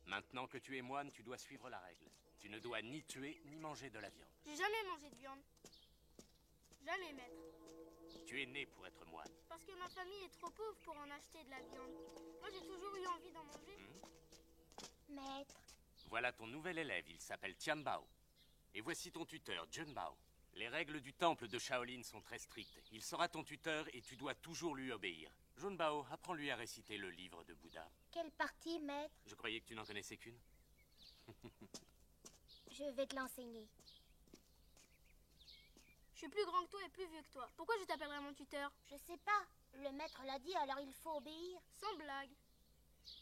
Maintenant que tu es moine, tu dois suivre la règle. Tu ne dois ni tuer, ni manger de la viande. J'ai jamais mangé de viande. Jamais, maître. Tu es né pour être moine. Parce que ma famille est trop pauvre pour en acheter de la viande. Moi, j'ai toujours eu envie d'en manger. Maître. Voilà ton nouvel élève, il s'appelle Tianbao. Et voici ton tuteur, Junbao. Les règles du temple de Shaolin sont très strictes. Il sera ton tuteur et tu dois toujours lui obéir. Junbao, apprends-lui à réciter le livre de Bouddha. Quelle partie, maître? Je croyais que tu n'en connaissais qu'une. Je vais te l'enseigner. Je suis plus grand que toi et plus vieux que toi. Pourquoi je t'appellerai mon tuteur? Je sais pas. Le maître l'a dit, alors il faut obéir. Sans blague.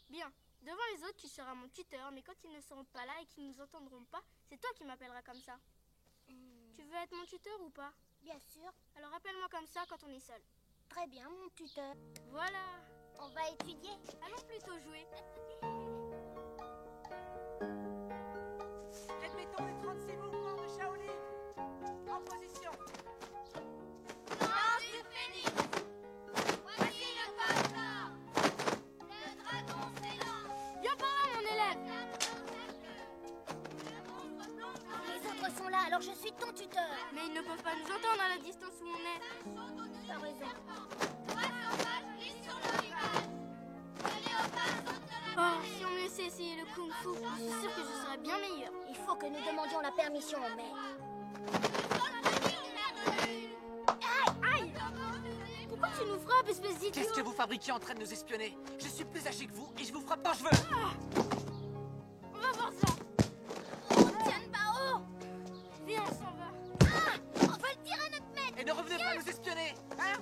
Bien. Devant les autres, tu seras mon tuteur, mais quand ils ne seront pas là et qu'ils ne nous entendront pas, c'est toi qui m'appelleras comme ça. Tu veux être mon tuteur ou pas? Bien sûr. Alors appelle-moi comme ça quand on est seul. Très bien, mon tuteur. Voilà. On va étudier. Allons plutôt jouer. Répétons les 36 mouvements de Shaolin. En position. Danse du phénix. Voici le code d'or. Le dragon s'élance. Viens par là, mon élève. Les autres sont là, alors je suis ton tuteur. Mais ils ne peuvent pas nous entendre à la distance où on est. T'as raison. Oh, si on me laissait essayer le kung fu, je suis sûre que je serais bien meilleure. Il faut que nous demandions la permission au maître. Aïe! Pourquoi tu nous frappes, espèce d'idiot? Qu'est-ce que vous fabriquez en train de nous espionner? Je suis plus âgé que vous et je vous frappe quand je veux. On va voir ça. Tianbao! Viens, on s'en va. On va le dire à notre maître. Et ne revenez pas nous espionner, hein?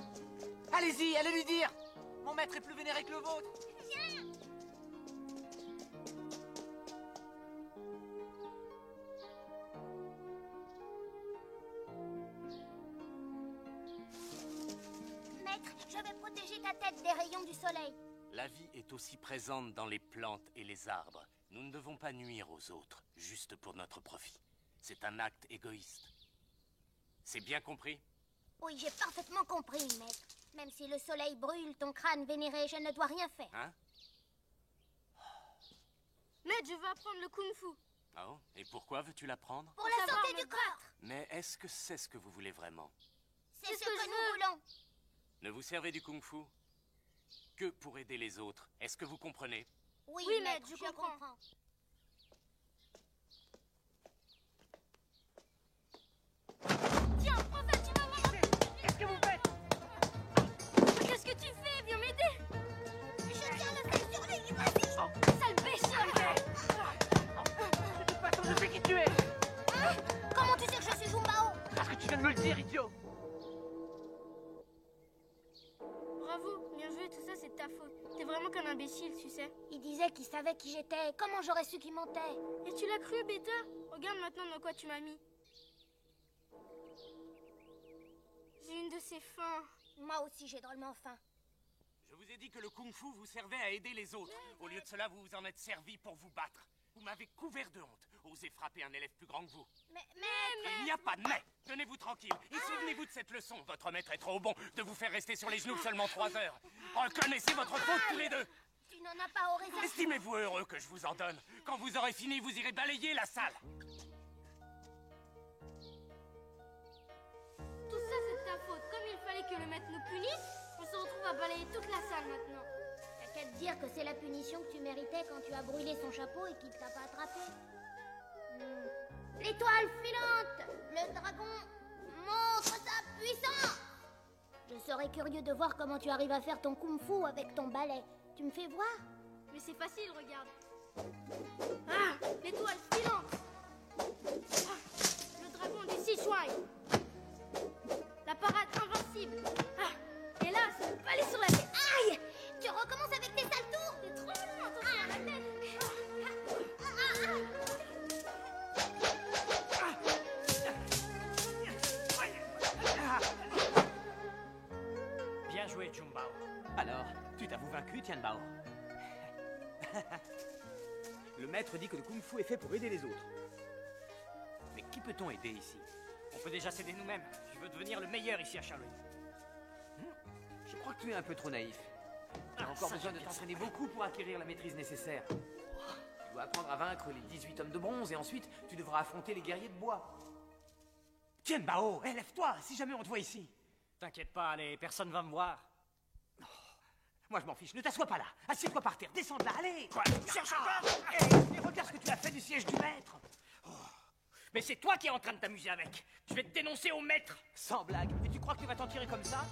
Allez-y, allez lui dire. Mon maître est plus vénéré que le vôtre. Maître, je vais protéger ta tête des rayons du soleil. La vie est aussi présente dans les plantes et les arbres. Nous ne devons pas nuire aux autres, juste pour notre profit. C'est un acte égoïste. C'est bien compris? Oui, j'ai parfaitement compris, maître. Même si le soleil brûle ton crâne vénéré, je ne dois rien faire. Hein? Maître, je veux apprendre le kung fu. Oh, et pourquoi veux-tu l'apprendre? Pour la savoir santé me du corps. Mais est-ce que c'est ce que vous voulez vraiment? C'est ce que nous voulons. Ne vous servez du kung-fu que pour aider les autres. Est-ce que vous comprenez? Oui, Oui, maître, maître, je je comprends. Tiens, prends ça, tu vas voir. Qu'est-ce que vous faites? Qu'est-ce que tu fais? Viens m'aider. Je tiens le fer sur lui, vas-y. Sale pécheur. De toute façon, je sais qui tu es. Hein? Comment tu sais que je suis Jumbao? Parce que tu viens de me le dire, idiot. Bravo, bien joué, tout ça c'est de ta faute. T'es vraiment qu'un imbécile, tu sais. Il disait qu'il savait qui j'étais. Comment j'aurais su qu'il mentait? Et tu l'as cru, Beta? Regarde maintenant dans quoi tu m'as mis. J'ai une de ces fins. Moi aussi, j'ai drôlement faim. Je vous ai dit que le kung-fu vous servait à aider les autres. Au lieu de cela, vous vous en êtes servi pour vous battre. Vous m'avez couvert de honte. Osez frapper un élève plus grand que vous. Mais, Il n'y a pas de mais. Tenez-vous tranquille. Et souvenez-vous de cette leçon. Votre maître est trop bon de vous faire rester sur les genoux seulement 3 heures. Reconnaissez votre faute tous les deux. tu n'en as pas au raison. Estimez-vous heureux que je vous en donne. Quand vous aurez fini, vous irez balayer la salle. Tout ça c'est de ta faute. Comme il fallait que le maître nous punisse, on se retrouve à balayer toute la salle maintenant. T'as qu'à te dire que c'est la punition que tu méritais quand tu as brûlé son chapeau et qu'il t'a pas attrapé. L'étoile filante! Le dragon montre sa puissance! Je serais curieux de voir comment tu arrives à faire ton kung-fu avec ton balai. Tu me fais voir? Mais c'est facile, regarde. Ah, l'étoile filante. Ah, le dragon du Sichuan. La parade invincible. Ah, et là, c'est le palais sur la tête. Aïe! Tu recommences avec tes sales tours! C'est trop long, attention à la tête. Bien joué, Jumbao. Alors, tu t'avoues vaincu, Tianbao? Le maître dit que le kung-fu est fait pour aider les autres. Mais qui peut-on aider ici? On peut déjà s'aider nous-mêmes. Je veux devenir le meilleur ici à Shaolin. Je crois que tu es un peu trop naïf. Tu as encore besoin de t'entraîner beaucoup pour acquérir la maîtrise nécessaire. Tu dois apprendre à vaincre les 18 hommes de bronze et ensuite tu devras affronter les guerriers de bois. Tianbao, lève-toi si jamais on te voit ici. T'inquiète pas, allez, personne va me voir. Oh, moi je m'en fiche, ne t'assois pas là. Assieds-toi par terre, descends de là, allez. Quoi? Cherche encore. Et regarde ce que tu as fait du siège du maître. Oh. Mais c'est toi qui es en train de t'amuser avec. Je vais te dénoncer au maître. Sans blague. Et tu crois que tu vas t'en tirer comme ça?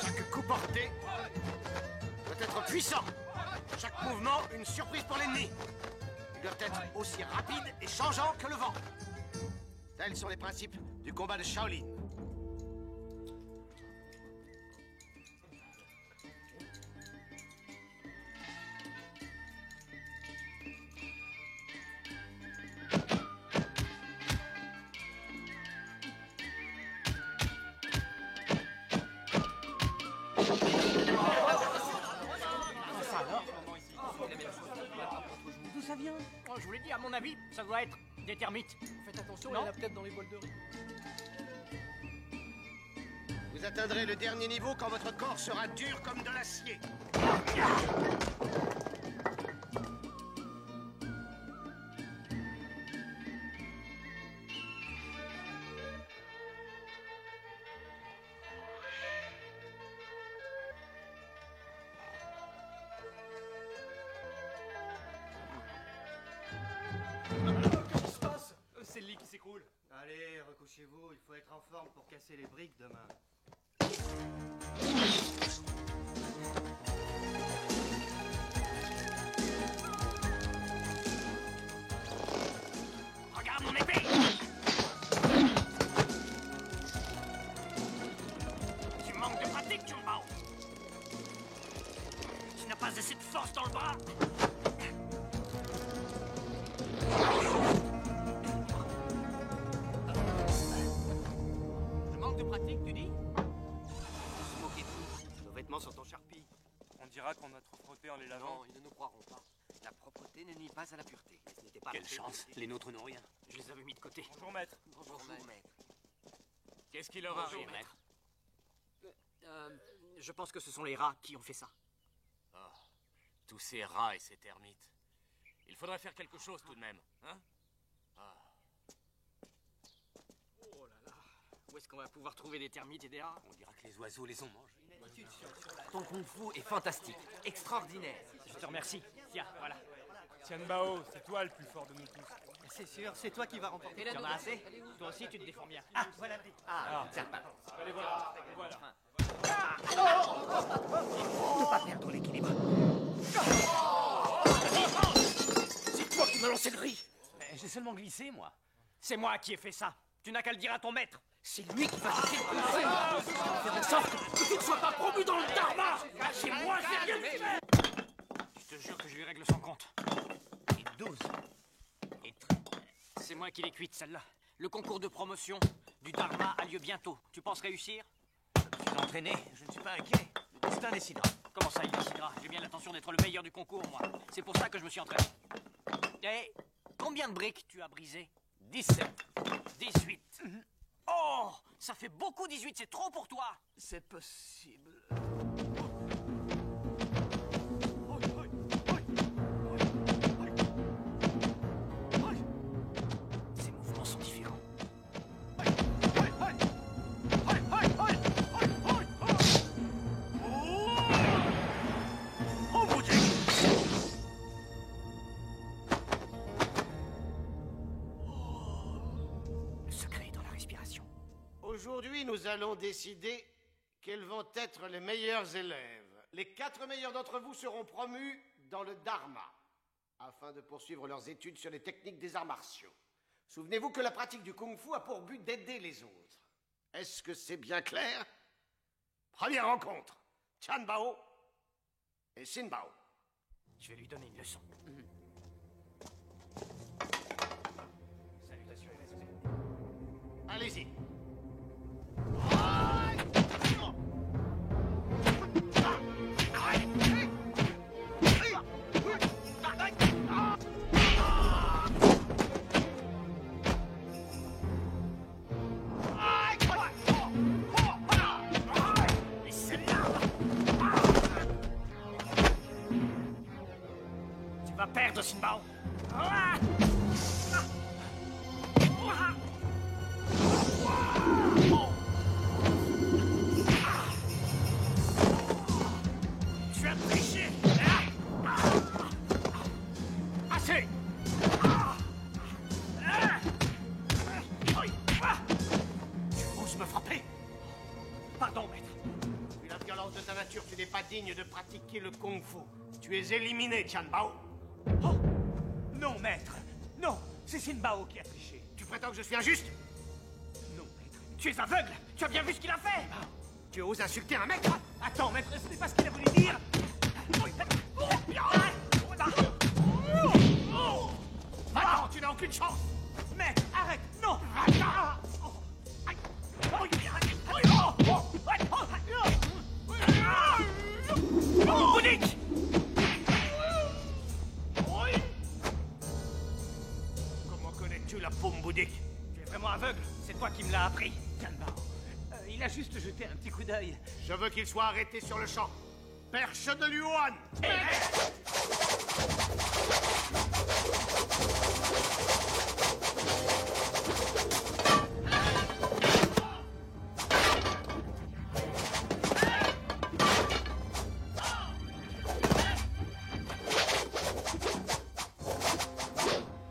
Chaque coup porté doit être puissant. Chaque mouvement, une surprise pour l'ennemi. Ils doivent être aussi rapides et changeants que le vent. Tels sont les principes du combat de Shaolin. D'où ça vient? Oh, je vous l'ai dit, à mon avis, ça doit être des termites. Faites attention, il y en a peut-être dans les bols de riz. Vous atteindrez le dernier niveau quand votre corps sera dur comme de l'acier. Qu'est-ce qui se passe? C'est le lit qui s'écroule. Allez, recouchez-vous, il faut être en forme pour casser les briques demain. Regarde mon épée! Tu manques de pratique, Jumbao. Tu n'as pas assez de force dans le bras. Je manque de pratique, tu dis? Se moquer de vous. Nos vêtements sont en charpie. On dira qu'on a trop frotté en les lavant. Non, ils ne nous croiront pas. La propreté ne nie pas à la pureté. Ce n'était pas Quelle la paix chance, de- les nôtres n'ont rien. Je les avais mis de côté. Bonjour, maître. Bonjour, maître. Qu'est-ce qui leur arrive, maître? Je pense que ce sont les rats qui ont fait ça. Oh, tous ces rats et ces termites. Il faudrait faire quelque chose tout de même, hein? Oh là là. Où est-ce qu'on va pouvoir trouver des termites et des rats? On dira que les oiseaux les ont mangés. Ton kung-fu est fantastique, extraordinaire. Je te remercie. Tiens, voilà. Tianbao, c'est toi le plus fort de nous tous. C'est sûr, c'est toi qui vas remporter. Tu en as assez? Toi aussi, tu te défends bien. Ah, voilà. Tiens. Allez, voilà. Voilà. Ne pas perdre l'équilibre. C'est toi qui m'as lancé le riz. Mais j'ai seulement glissé, moi. C'est moi qui ai fait ça. Tu n'as qu'à le dire à ton maître. C'est lui qui va quitter le kung-fu. Faire en sorte que tu ne sois pas promu dans le dharma. C'est moi qui ai rien fait. Je te jure que je lui règle son compte. Et 12. Et c'est moi qui l'ai cuite, celle-là. Le concours de promotion du Dharma a lieu bientôt. Tu penses réussir? Je suis entraîné, je ne suis pas inquiet. Le destin décidera. Comment ça, il décidera? J'ai bien l'intention d'être le meilleur du concours, moi. C'est pour ça que je me suis entraîné. Et combien de briques tu as brisé? 17. 18. Oh, ça fait beaucoup 18, c'est trop pour toi. C'est possible. Ces mouvements sont différents. Le secret est dans la respiration. Aujourd'hui, nous allons décider quels vont être les meilleurs élèves. Les 4 meilleurs d'entre vous seront promus dans le Dharma, afin de poursuivre leurs études sur les techniques des arts martiaux. Souvenez-vous que la pratique du kung-fu a pour but d'aider les autres. Est-ce que c'est bien clair? Première rencontre, Tianbao et Sinbao. Je vais lui donner une leçon. Salutations et respect. Allez-y. Tu vas perdre, Sinbao. Tu as triché. Assez. Tu oses me frapper? Pardon, maître. Vu la violence de ta nature, tu n'es pas digne de pratiquer le kung-fu. Tu es éliminé, Tianbao. Oh, non, maître. Non, c'est Sinbao qui a triché. Tu prétends que je suis injuste? Non, maître. Tu es aveugle. Tu as bien vu ce qu'il a fait. Tu oses insulter un maître? Attends, maître, ce n'est pas ce qu'il a voulu dire. Va-t'en, tu n'as aucune chance. Maître, arrête. Non. Bouddhique. Comment connais-tu la paume bouddhique? Tu es vraiment aveugle. C'est toi qui me l'as appris. Tianbao. Il a juste jeté un petit coup d'œil. Je veux qu'il soit arrêté sur le champ. Perche de Luan.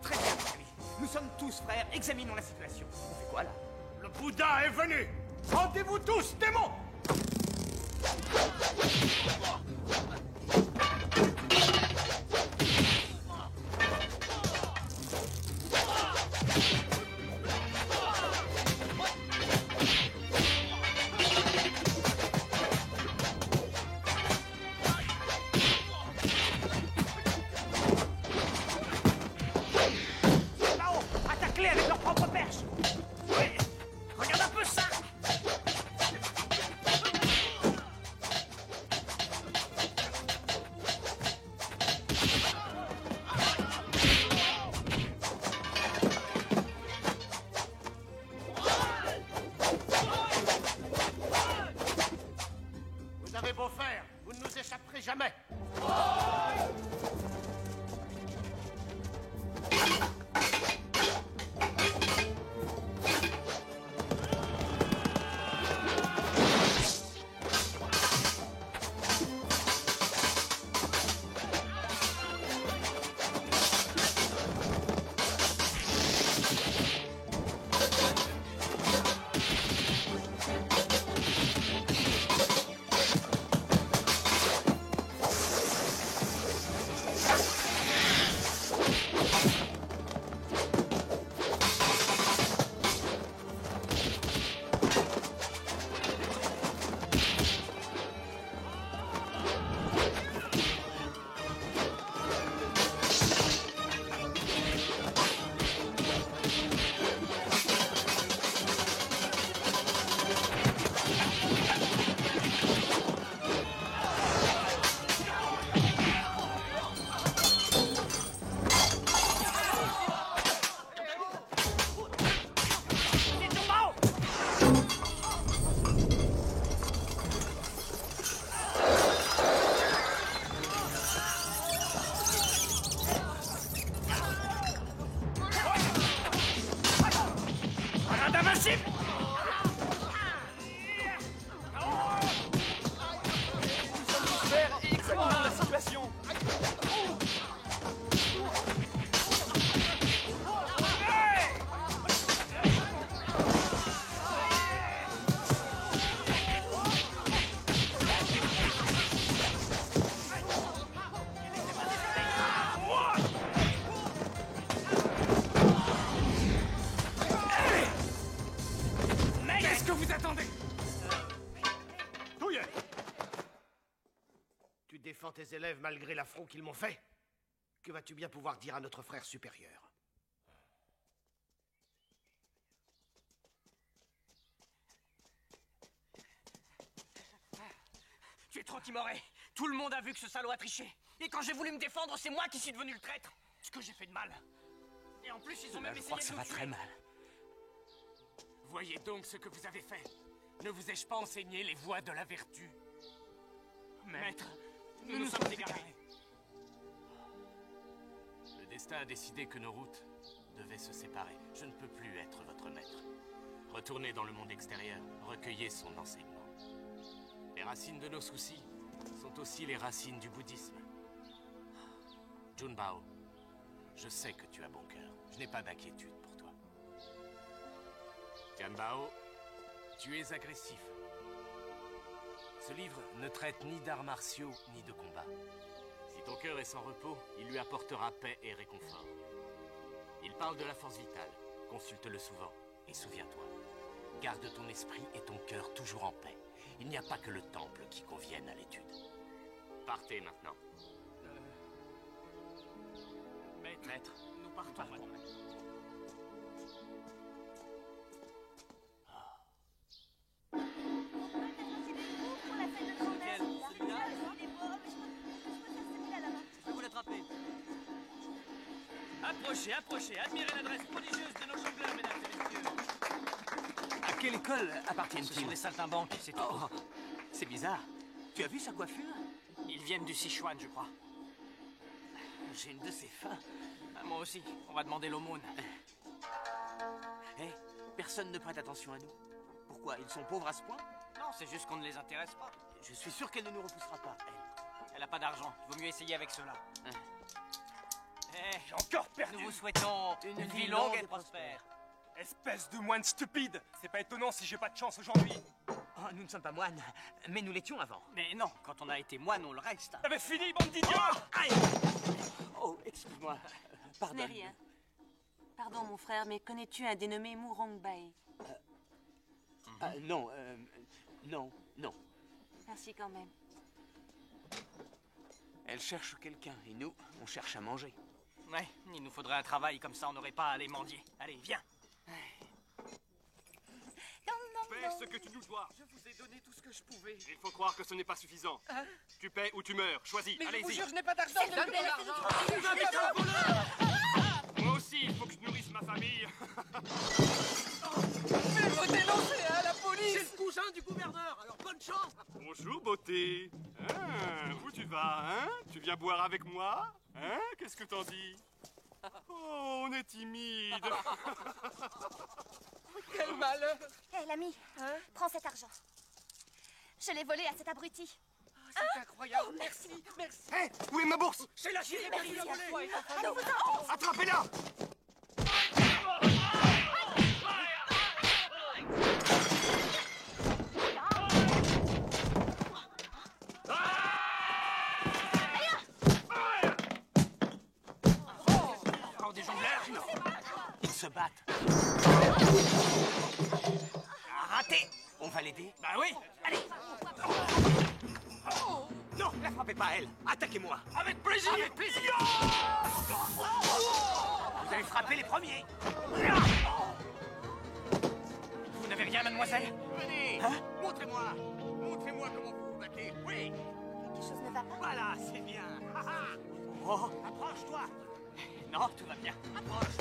Très bien, mon ami. Nous sommes tous frères. Examinons la situation. On fait quoi, là? Le Bouddha est venu. Rendez-vous tous, démons. Là-haut, attaque-les avec leur propre perche. Oui. Regarde un peu ça. Vous avez beau faire, vous ne nous échapperez jamais. Tes élèves malgré l'affront qu'ils m'ont fait. Que vas-tu bien pouvoir dire à notre frère supérieur? Tu es trop timoré. Tout le monde a vu que ce salaud a triché. Et quand j'ai voulu me défendre, c'est moi qui suis devenu le traître. Ce que j'ai fait de mal. Et en plus, ils ont même essayé de nous tuer. Très mal. Voyez donc ce que vous avez fait. Ne vous ai-je pas enseigné les voies de la vertu? Maître, nous nous sommes égarés. Le destin a décidé que nos routes devaient se séparer. Je ne peux plus être votre maître. Retournez dans le monde extérieur, recueillez son enseignement. Les racines de nos soucis sont aussi les racines du bouddhisme. Junbao, je sais que tu as bon cœur. Je n'ai pas d'inquiétude pour toi. Tianbao, tu es agressif. Ce livre ne traite ni d'arts martiaux ni de combat. Si ton cœur est sans repos, il lui apportera paix et réconfort. Il parle de la force vitale. Consulte-le souvent. Et souviens-toi, garde ton esprit et ton cœur toujours en paix. Il n'y a pas que le temple qui convienne à l'étude. Partez maintenant. Maître, nous partons maintenant. Approchez, approchez, admirez l'adresse prodigieuse de nos jongleurs, mesdames et messieurs. À quelle école appartiennent-ils? Ce sont des saltimbanques, c'est tout. Oh, c'est bizarre. Tu as vu sa coiffure? Ils viennent du Sichuan, je crois. J'ai une de ces fins. Ah, moi aussi, on va demander l'aumône. Hé, personne ne prête attention à nous. Pourquoi? Ils sont pauvres à ce point? Non, c'est juste qu'on ne les intéresse pas. Je suis sûr qu'elle ne nous repoussera pas, elle. Elle n'a pas d'argent, il vaut mieux essayer avec cela. J'ai encore perdu. Nous vous souhaitons une vie longue et prospère. Espèce de moine stupide. C'est pas étonnant si j'ai pas de chance aujourd'hui. Oh, nous ne sommes pas moines, mais nous l'étions avant. Mais non, quand on a été moine, on le reste. T'avais fini, bande d'idiots! Oh, excuse-moi. Pardon. Ce n'est rien. Pardon, mon frère, mais connais-tu un dénommé Murong Bae? Non, non. Merci quand même. Elle cherche quelqu'un, et nous, on cherche à manger. Ouais, il nous faudrait un travail, comme ça on n'aurait pas à aller mendier. Allez, viens. Fais ce que tu nous dois. Je vous ai donné tout ce que je pouvais. Il faut croire que ce n'est pas suffisant. Tu paies ou tu meurs. Choisis. Mais allez-y. je vous jure, je n'ai pas d'argent. Moi aussi, il faut que je nourrisse ma famille. Mais faut dénoncer à la police. C'est le cousin du gouverneur, alors bonne chance. Bonjour, beauté. Où tu vas, hein? Tu viens boire avec moi? Hein? Qu'est-ce que t'en dis? Oh, on est timide. Quel malheur. Hé, l'ami, prends cet argent. Je l'ai volé à cet abruti. C'est incroyable. Oh, merci, merci. Hé, où est ma bourse? C'est la Chine qui l'a volé. Attrapez-la! Encore des jongleurs? Non. Ils se battent. Raté. On va l'aider? Bah oui. Allez. Non, la frappez pas, elle. Attaquez-moi. Avec plaisir. Avec plaisir. Vous allez frapper les premiers. Vous n'avez rien, mademoiselle? Venez. Hein? Montrez-moi. Montrez-moi comment vous vous battez. Oui. Quelque chose ne va pas. Voilà, c'est bien. Oh, approche-toi. Non, tout va bien. Approche.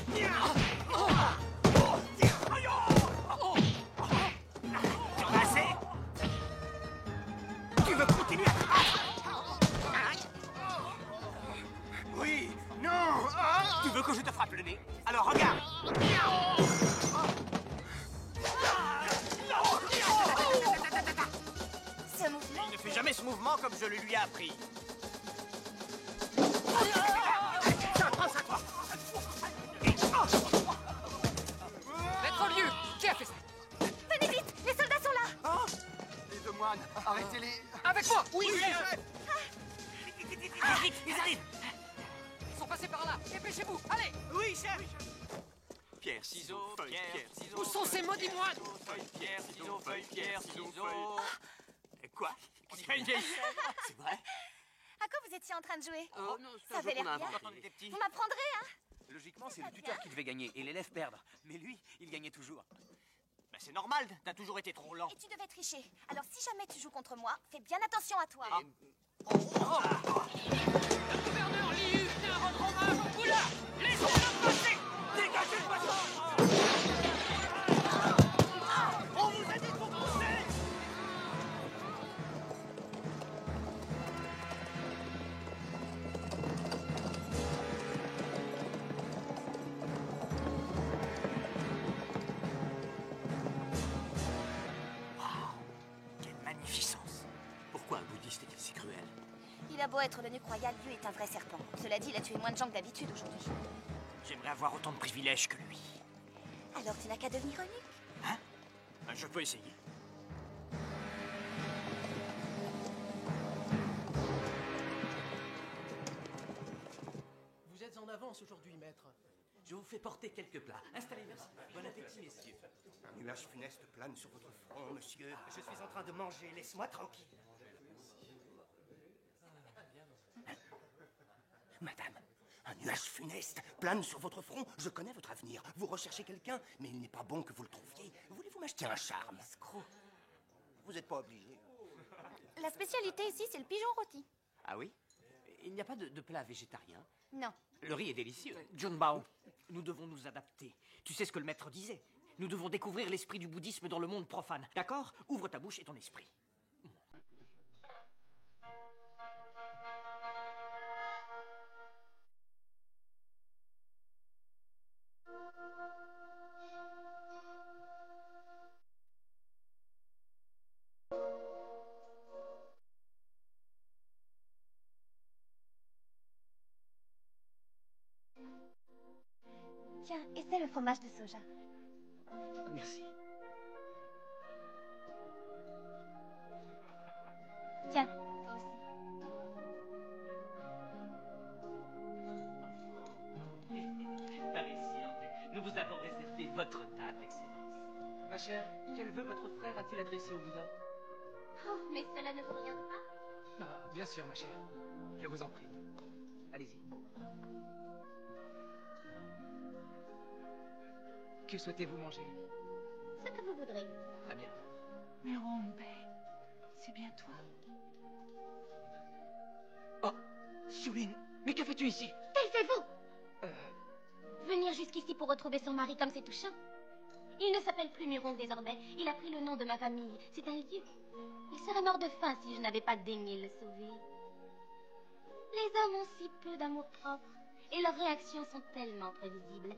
Tu en as assez? Tu veux continuer à te battre? Oui. Non. Tu veux que je te frappe le nez? Alors regarde. Ce mouvement. Il ne fait jamais ce mouvement comme je le lui ai appris. Maître Lieu, qui a fait ça? Venez vite, les soldats sont là. Les deux moines, arrêtez-les. Avec moi. Oui, Vite, ils arrivent. Ils sont passés par là. Dépêchez-vous. Allez. Oui, chef. Pierre, ciseaux, pierre, ciseaux. Où sont ces maudits moines? Feuille, pierre, ciseaux, feuille, pierre, ciseaux. Quoi? On dirait une vieille scène. C'est vrai? À quoi vous étiez en train de jouer? Oh non, c'est Ça un jeu avait qu'on a l'air bien. inventé quand on était petits. Vous m'apprendrez, hein? Logiquement, c'est le tuteur qui devait gagner et l'élève perdre. Mais lui, il gagnait toujours. Ben, c'est normal, t'as toujours été trop lent. Et tu devais tricher. Alors si jamais tu joues contre moi, fais bien attention à toi. Le gouverneur Liu vient rendre hommage au Poula. Laissez-le passer. Dégagez le passage. On vous a dit de vous pousser. Quelle magnificence! Pourquoi un bouddhiste est-il si cruel? Il a beau être le nuque royal, Liu est un vrai serpent. Cela dit, il a tué moins de gens que d'habitude aujourd'hui. J'aimerais avoir autant de privilèges que lui. Alors tu n'as qu'à devenir eunuque. Hein? Ben, je peux essayer. Vous êtes en avance aujourd'hui, maître. Je vous fais porter quelques plats. Installez, merci. Bon appétit, messieurs. Un nuage funeste plane sur votre front, monsieur. Je suis en train de manger, laisse-moi tranquille. Madame, un nuage funeste plane sur votre front. Je connais votre avenir. Vous recherchez quelqu'un, mais il n'est pas bon que vous le trouviez. Voulez-vous m'acheter un charme? Vous n'êtes pas obligé. La spécialité ici, c'est le pigeon rôti. Ah oui? Il n'y a pas de plat végétarien? Non. Le riz est délicieux. John Bao, nous devons nous adapter. Tu sais ce que le maître disait? Nous devons découvrir l'esprit du bouddhisme dans le monde profane. D'accord? Ouvre ta bouche et ton esprit. Tiens, essaie le fromage de soja. Merci. Tiens, toi aussi. Par ici, nous vous avons réservé votre table, Excellence. Ma chère, quel vœu votre frère a-t-il adressé au Bouddha? Oh, mais cela ne vous regarde pas. Ah, bien sûr, ma chère. Je vous en prie. Allez-y. Que souhaitez-vous manger? Ce que vous voudrez. Très bien. Mais Rongbei, c'est bien toi. Oh, Xiulin, mais que fais-tu ici? Taisez-vous! Venir jusqu'à jusqu'ici pour retrouver son mari comme c'est touchant. Il ne s'appelle plus Muron désormais. Il a pris le nom de ma famille. C'est un dieu. Il serait mort de faim si je n'avais pas daigné le sauver. Les hommes ont si peu d'amour-propre et leurs réactions sont tellement prévisibles.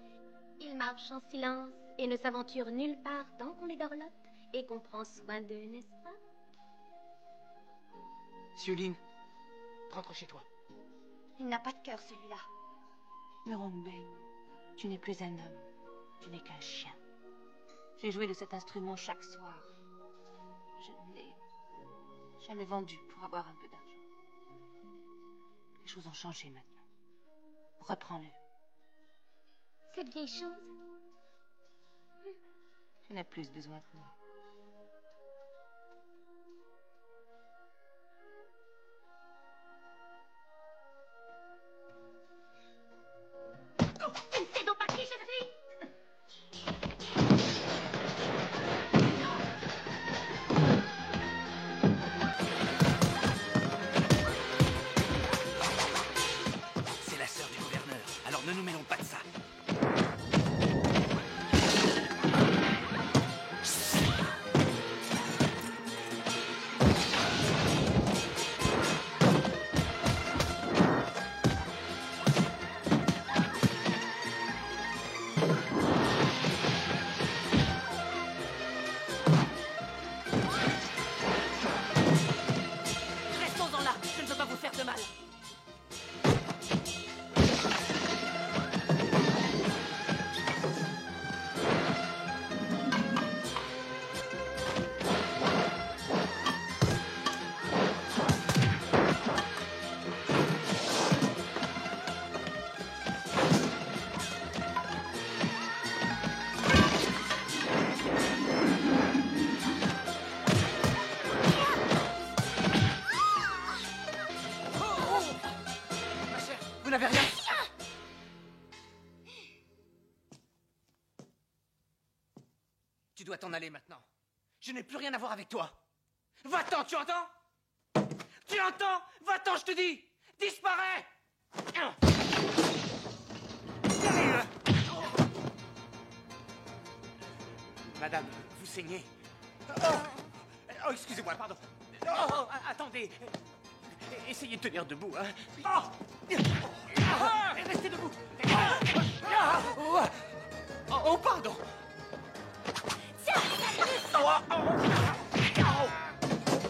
Ils marchent en silence et ne s'aventurent nulle part tant qu'on les dorlote et qu'on prend soin d'eux, n'est-ce pas? Sioline, rentre chez toi. Il n'a pas de cœur, celui-là. Murongbae, tu n'es plus un homme, tu n'es qu'un chien. J'ai joué de cet instrument chaque soir. Je l'ai vendu pour avoir un peu d'argent. Les choses ont changé maintenant. Reprends-le. Cette vieille chose? Tu n'as plus besoin de moi. Tu ne sais donc pas qui je suis? C'est la sœur du gouverneur, alors ne nous mêlons pas de ça. Restons-en là, je ne veux pas vous faire de mal. Ma chère, vous n'avez rien. Tu dois t'en aller maintenant. Je n'ai plus rien à voir avec toi. Va-t'en, tu entends? Tu entends? Va-t'en, je te dis. Disparais. Madame, vous saignez. Oh, excusez-moi, pardon. Oh, attendez. Essayez de tenir debout, hein. Restez debout. Oh, pardon.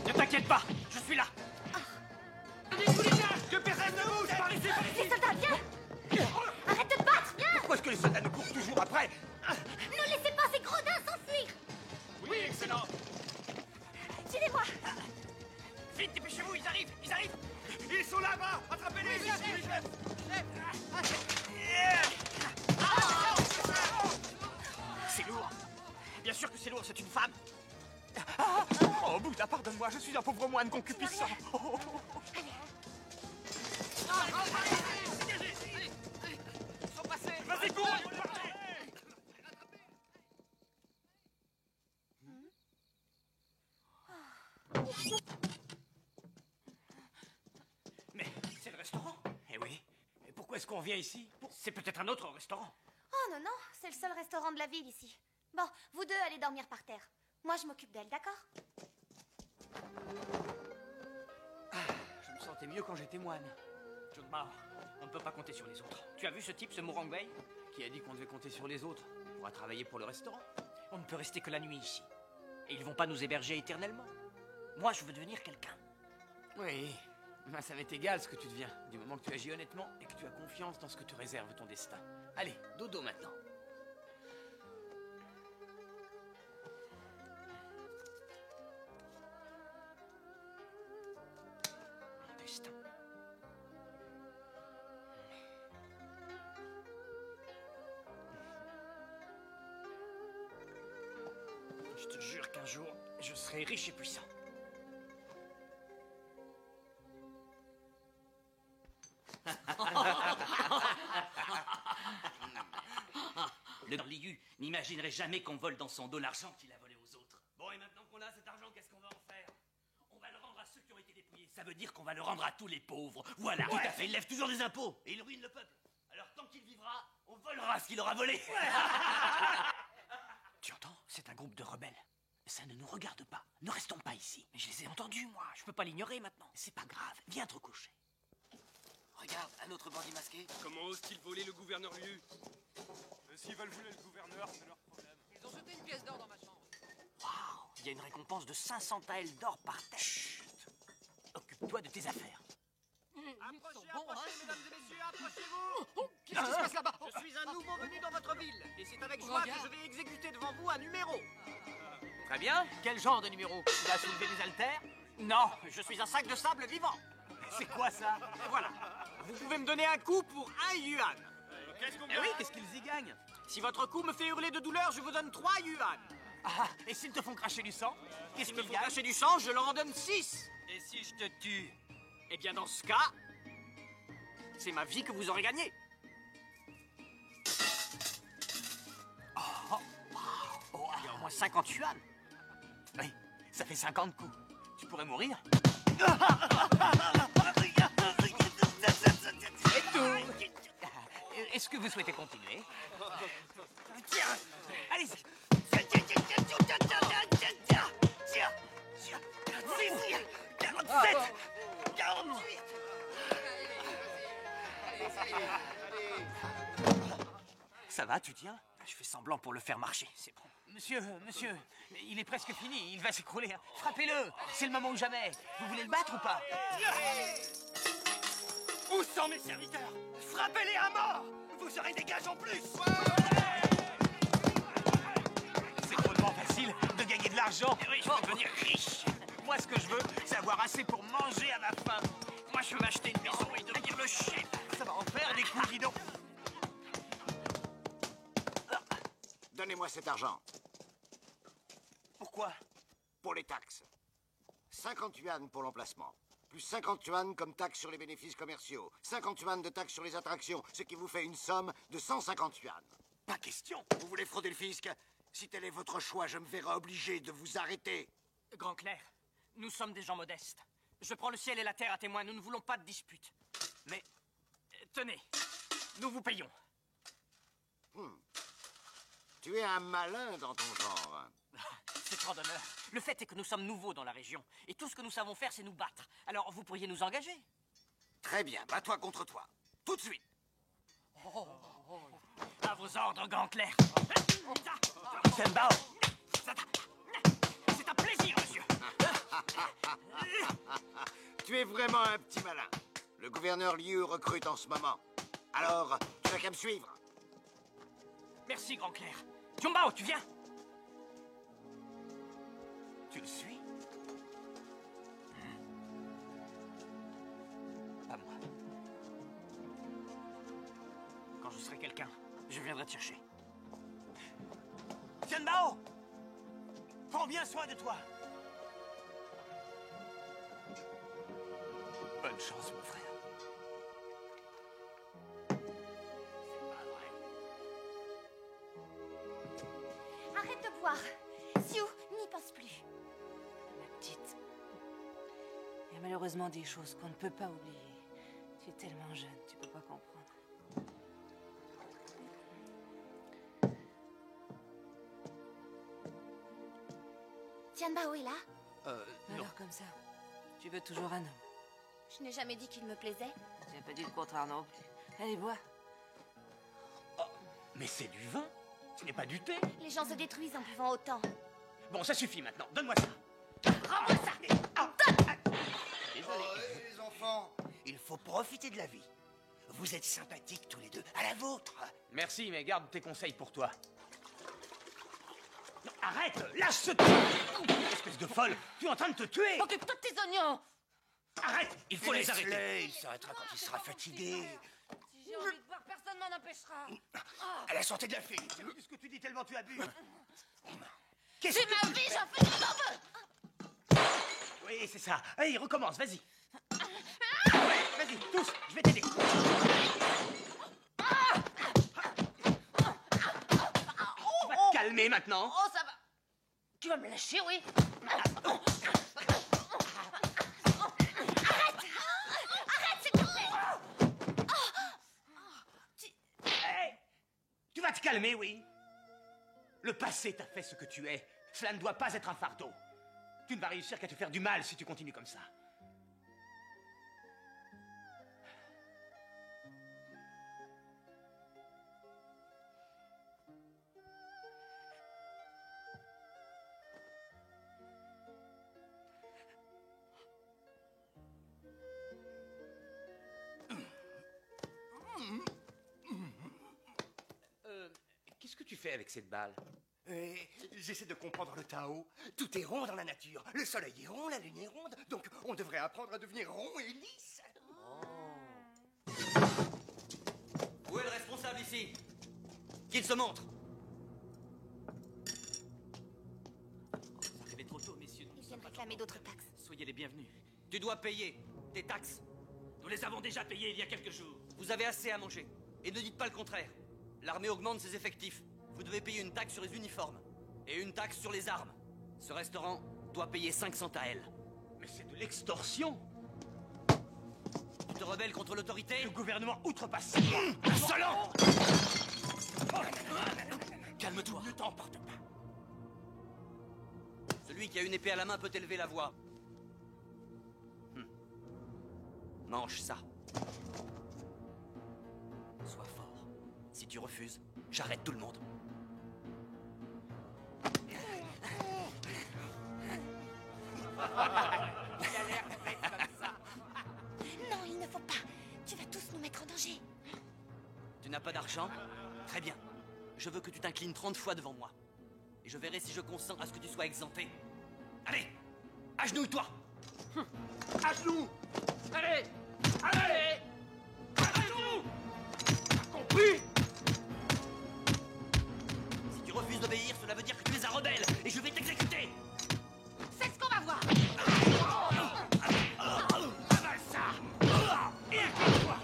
Ne t'inquiète pas, je suis là. Que personne ne bouge, par ici, par ici. Les soldats, viens! Arrête de te battre, viens! Pourquoi est-ce que les soldats nous courent toujours après? Ne laissez pas ces gredins s'enfuir! Oui, excellent. Suivez-moi! Vite, dépêchez-vous, ils arrivent, ils arrivent. Ils sont là-bas. Attrapez-les. C'est lourd. Bien sûr que c'est lourd, c'est une femme. Oh, Bouddha, pardonne-moi, je suis un pauvre moine concupiscent. Oh. Ils sont passés. Vas-y, cours. Mais c'est le restaurant. Eh oui. Et pourquoi est-ce qu'on vient ici? C'est peut-être un autre restaurant. Oh non, non, c'est le seul restaurant de la ville ici. Bon, vous deux allez dormir par terre. Moi, je m'occupe d'elle, d'accord? Je me sentais mieux quand j'étais moine. Junmao, on ne peut pas compter sur les autres. Tu as vu ce type, ce Murongbae? Qui a dit qu'on devait compter sur les autres? On pourra travailler pour le restaurant. On ne peut rester que la nuit ici. Et ils vont pas nous héberger éternellement. Moi, je veux devenir quelqu'un. Oui, ben, ça m'est égal ce que tu deviens, du moment que tu agis honnêtement et que tu as confiance dans ce que te réserve ton destin. Allez, dodo maintenant. Mon destin. Je te jure qu'un jour, je serai riche et puissant. Le Liu n'imaginerait jamais qu'on vole dans son dos l'argent qu'il a volé aux autres. Bon, et maintenant qu'on a cet argent, qu'est-ce qu'on va en faire? On va le rendre à ceux qui ont été dépouillés. Ça veut dire qu'on va le rendre à tous les pauvres. Voilà. Tout à fait, il lève toujours des impôts et il ruine le peuple. Alors tant qu'il vivra, on volera ce qu'il aura volé. Tu entends? C'est un groupe de rebelles. Ça ne nous regarde pas. Ne restons pas ici. Mais je les ai entendus, moi. Je peux pas l'ignorer maintenant. C'est pas grave. Viens te recoucher. Regarde, un autre bandit masqué. Comment osent-ils voler le gouverneur Liu? S'ils veulent voler le gouverneur, c'est leur problème. Ils ont jeté une pièce d'or dans ma chambre. Waouh! Il y a une récompense de 500 taels d'or par tête. Chut! Occupe-toi de tes affaires. Approchez, mesdames et messieurs, approchez-vous. Qu'est-ce qui se passe là-bas? Je suis un nouveau venu dans votre ville, et c'est avec joie que je vais exécuter devant vous un numéro. Très bien. Quel genre de numéro? Tu vas soulever des haltères? Non, je suis un sac de sable vivant. C'est quoi ça? Voilà. Vous pouvez me donner un coup pour 1 yuan. Qu'est-ce qu'on Eh oui, qu'est-ce qu'ils y gagnent? Si votre coup me fait hurler de douleur, je vous donne 3 yuan. Ah, et s'ils te font cracher du sang? Qu'est-ce S'ils me qu'ils font gagnent? cracher du sang, je leur en donne 6. Et si je te tue? Eh bien, dans ce cas, c'est ma vie que vous aurez gagnée. Il y a au moins 50 yuan. Oui, ça fait 50 coups. Tu pourrais mourir? C'est tout. Est-ce que vous souhaitez continuer? Tiens, allez-y. 47, 48. Ça va, tu tiens? Je fais semblant pour le faire marcher, c'est bon. Monsieur, il est presque fini, il va s'écrouler. Frappez-le, c'est le moment ou jamais. Vous voulez le battre ou pas? Où sont mes serviteurs? Frappez-les à mort! Vous aurez des gages en plus! C'est drôlement facile de gagner de l'argent. Oui, je veux devenir riche. Moi, ce que je veux, c'est avoir assez pour manger à ma faim. Moi, je veux m'acheter une maison et devenir le chef. Ça va en faire des coups, dis donc. Donnez-moi cet argent. Pourquoi? Pour les taxes. 50 yuan pour l'emplacement. Plus 50 yuan comme taxe sur les bénéfices commerciaux. 50 yuan de taxe sur les attractions, ce qui vous fait une somme de 150 yuan. Pas question. Vous voulez frauder le fisc? Si tel est votre choix, je me verrai obligé de vous arrêter. Grand Clerc, nous sommes des gens modestes. Je prends le ciel et la terre à témoin, nous ne voulons pas de dispute. Mais, tenez, nous vous payons. Tu es un malin dans ton genre. C'est trop d'honneur. Le fait est que nous sommes nouveaux dans la région. Et tout ce que nous savons faire, c'est nous battre. Alors, vous pourriez nous engager? Très bien, bats-toi contre toi. Tout de suite. À vos ordres, Grand Clerc. Tianbao. C'est un plaisir, monsieur. Tu es vraiment un petit malin. Le gouverneur Liu recrute en ce moment. Alors, tu n'as qu'à me suivre. Merci, Grand Clerc. Tianbao, tu viens? Tu le suis? Pas moi. Quand je serai quelqu'un, je viendrai te chercher. Tianbao! Prends bien soin de toi. Bonne chance, mon frère. Arrête de boire. Xiu, n'y pense plus. Ma petite, il y a malheureusement des choses qu'on ne peut pas oublier. Tu es tellement jeune, tu peux pas comprendre. Tianbao est là? Alors comme ça, tu veux toujours un homme? Je n'ai jamais dit qu'il me plaisait. Tu n'as pas dit le contraire non plus. Allez, bois. Mais c'est du vin. Ce n'est pas du thé. Les gens se détruisent en buvant autant. Bon, ça suffit maintenant. Donne-moi ça. Rends-moi ça! Désolé. Les enfants, Il faut profiter de la vie. Vous êtes sympathiques tous les deux. À la vôtre. Merci, mais garde tes conseils pour toi. Non, arrête! Lâche ce truc! Espèce de folle! Tu es en train de te tuer! Occupe-toi de tes oignons! Arrête! Il faut les arrêter! laisse-les, il s'arrêtera quand il sera fatigué. Si j'ai envie de boire, personne m'en empêchera. À la santé de la fille. Qu'est-ce que tu dis tellement tu as bu? C'est ma vie, j'en fais ce que j'en veux! Oui, c'est ça. Allez, recommence, vas-y. Vas-y, tous, je vais t'aider. Tu vas te calmer maintenant. Oh, ça va. Tu vas me lâcher, oui? Arrête, s'il te plaît! Hey, calmer, oui. Le passé t'a fait ce que tu es. Cela ne doit pas être un fardeau. Tu ne vas réussir qu'à te faire du mal si tu continues comme ça. Qu'est-ce que tu fais avec cette balle? J'essaie de comprendre le Tao. Tout est rond dans la nature. Le soleil est rond, la lune est ronde. Donc on devrait apprendre à devenir rond et lisse. Où est le responsable ici? Qu'il se montre. Vous arrivez trop tôt, messieurs. Ils viennent réclamer d'autres taxes. Soyez les bienvenus. Tu dois payer tes taxes. Nous les avons déjà payés il y a quelques jours. Vous avez assez à manger. Et ne dites pas le contraire. L'armée augmente ses effectifs. Vous devez payer une taxe sur les uniformes. Et une taxe sur les armes. Ce restaurant doit payer 500 AL. Mais c'est de l'extorsion. Tu te rebelles contre l'autorité? Le gouvernement outrepasse. Insolent! Calme-toi. Ne t'emporte pas. Celui qui a une épée à la main peut élever la voix. Mange ça. Sois fort. Si tu refuses, j'arrête tout le monde. Non, il ne faut pas. Tu vas tous nous mettre en danger. Tu n'as pas d'argent? Très bien. Je veux que tu t'inclines 30 fois devant moi. Et je verrai si je consens à ce que tu sois exempté. Allez! Agenouille-toi! À genoux. Allez! Allez! Allons-nous. Compris? Si tu refuses d'obéir, cela veut dire que tu es un rebelle et je vais t'exécuter! C'est ce qu'on va voir. Avale ça. Et accroche-toi.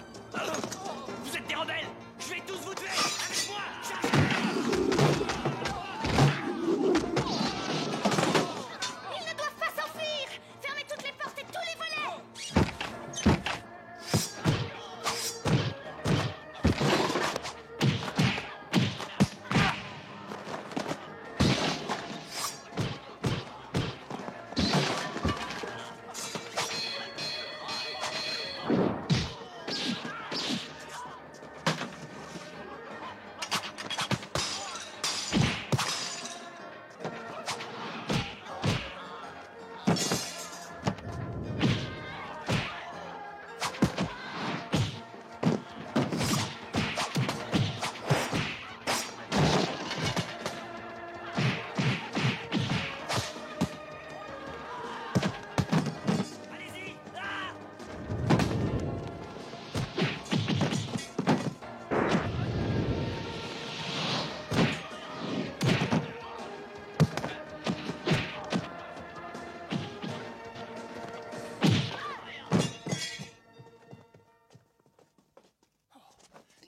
Vous êtes des rebelles! Je vais tous vous tuer! Avec moi! Ils ne doivent pas s'enfuir. Fermez toutes les portes et tous les volets.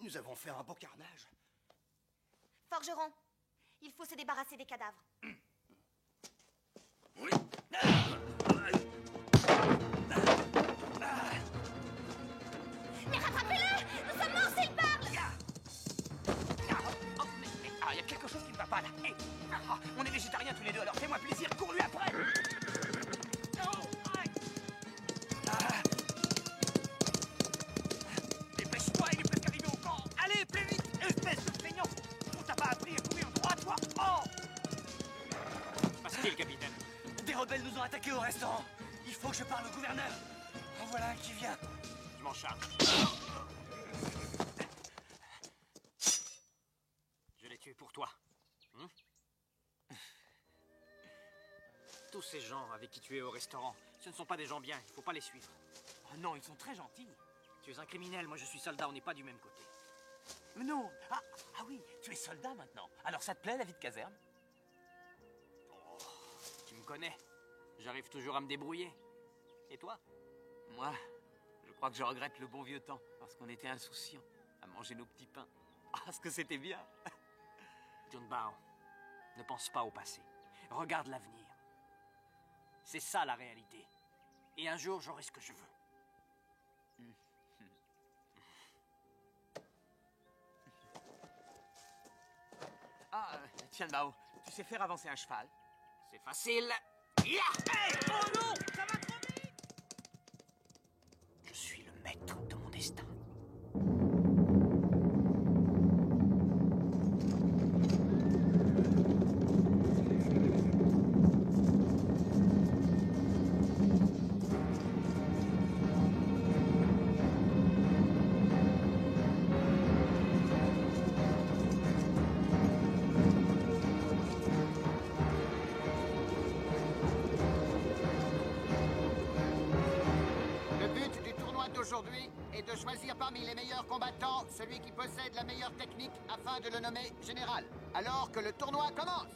Nous avons fait un beau carnage. Forgeron, il faut se débarrasser des cadavres. Mais rattrapez-le! Nous sommes morts s'il parle! Il y a quelque chose qui ne va pas là. On est végétariens tous les deux, alors fais-moi plaisir, cours-lui après. Dépêche-toi, il est presque arrivé au camp. Allez, plus vite, espèce de feignant. On t'a pas appris à courir droit, toi. Passe-t-il, capitaine? Des rebelles nous ont attaqués au restaurant. Il faut que je parle au gouverneur. En voilà un qui vient. Je m'en charge. Je l'ai tué pour toi. Tous ces gens avec qui tu es au restaurant, ce ne sont pas des gens bien, il faut pas les suivre. Oh non, ils sont très gentils. Tu es un criminel, moi je suis soldat, on n'est pas du même côté. Mais non. Ah oui, tu es soldat maintenant. Alors ça te plaît, la vie de caserne? Tu me connais, j'arrive toujours à me débrouiller. Et toi? Moi, je crois que je regrette le bon vieux temps, parce qu'on était insouciants à manger nos petits pains. Ah, ce que c'était bien. John Bao, ne pense pas au passé. Regarde l'avenir. C'est ça la réalité. Et un jour, j'aurai ce que je veux. Ah, Tian Bao, tu sais faire avancer un cheval? C'est facile. Hey, oh non, ça va trop vite! Je suis le maître de mon destin. Aujourd'hui est de choisir parmi les meilleurs combattants celui qui possède la meilleure technique afin de le nommer général. Alors que le tournoi commence.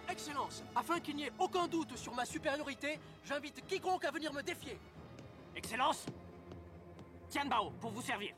Excellence, afin qu'il n'y ait aucun doute sur ma supériorité, j'invite quiconque à venir me défier. Excellence, Tian Bao, pour vous servir.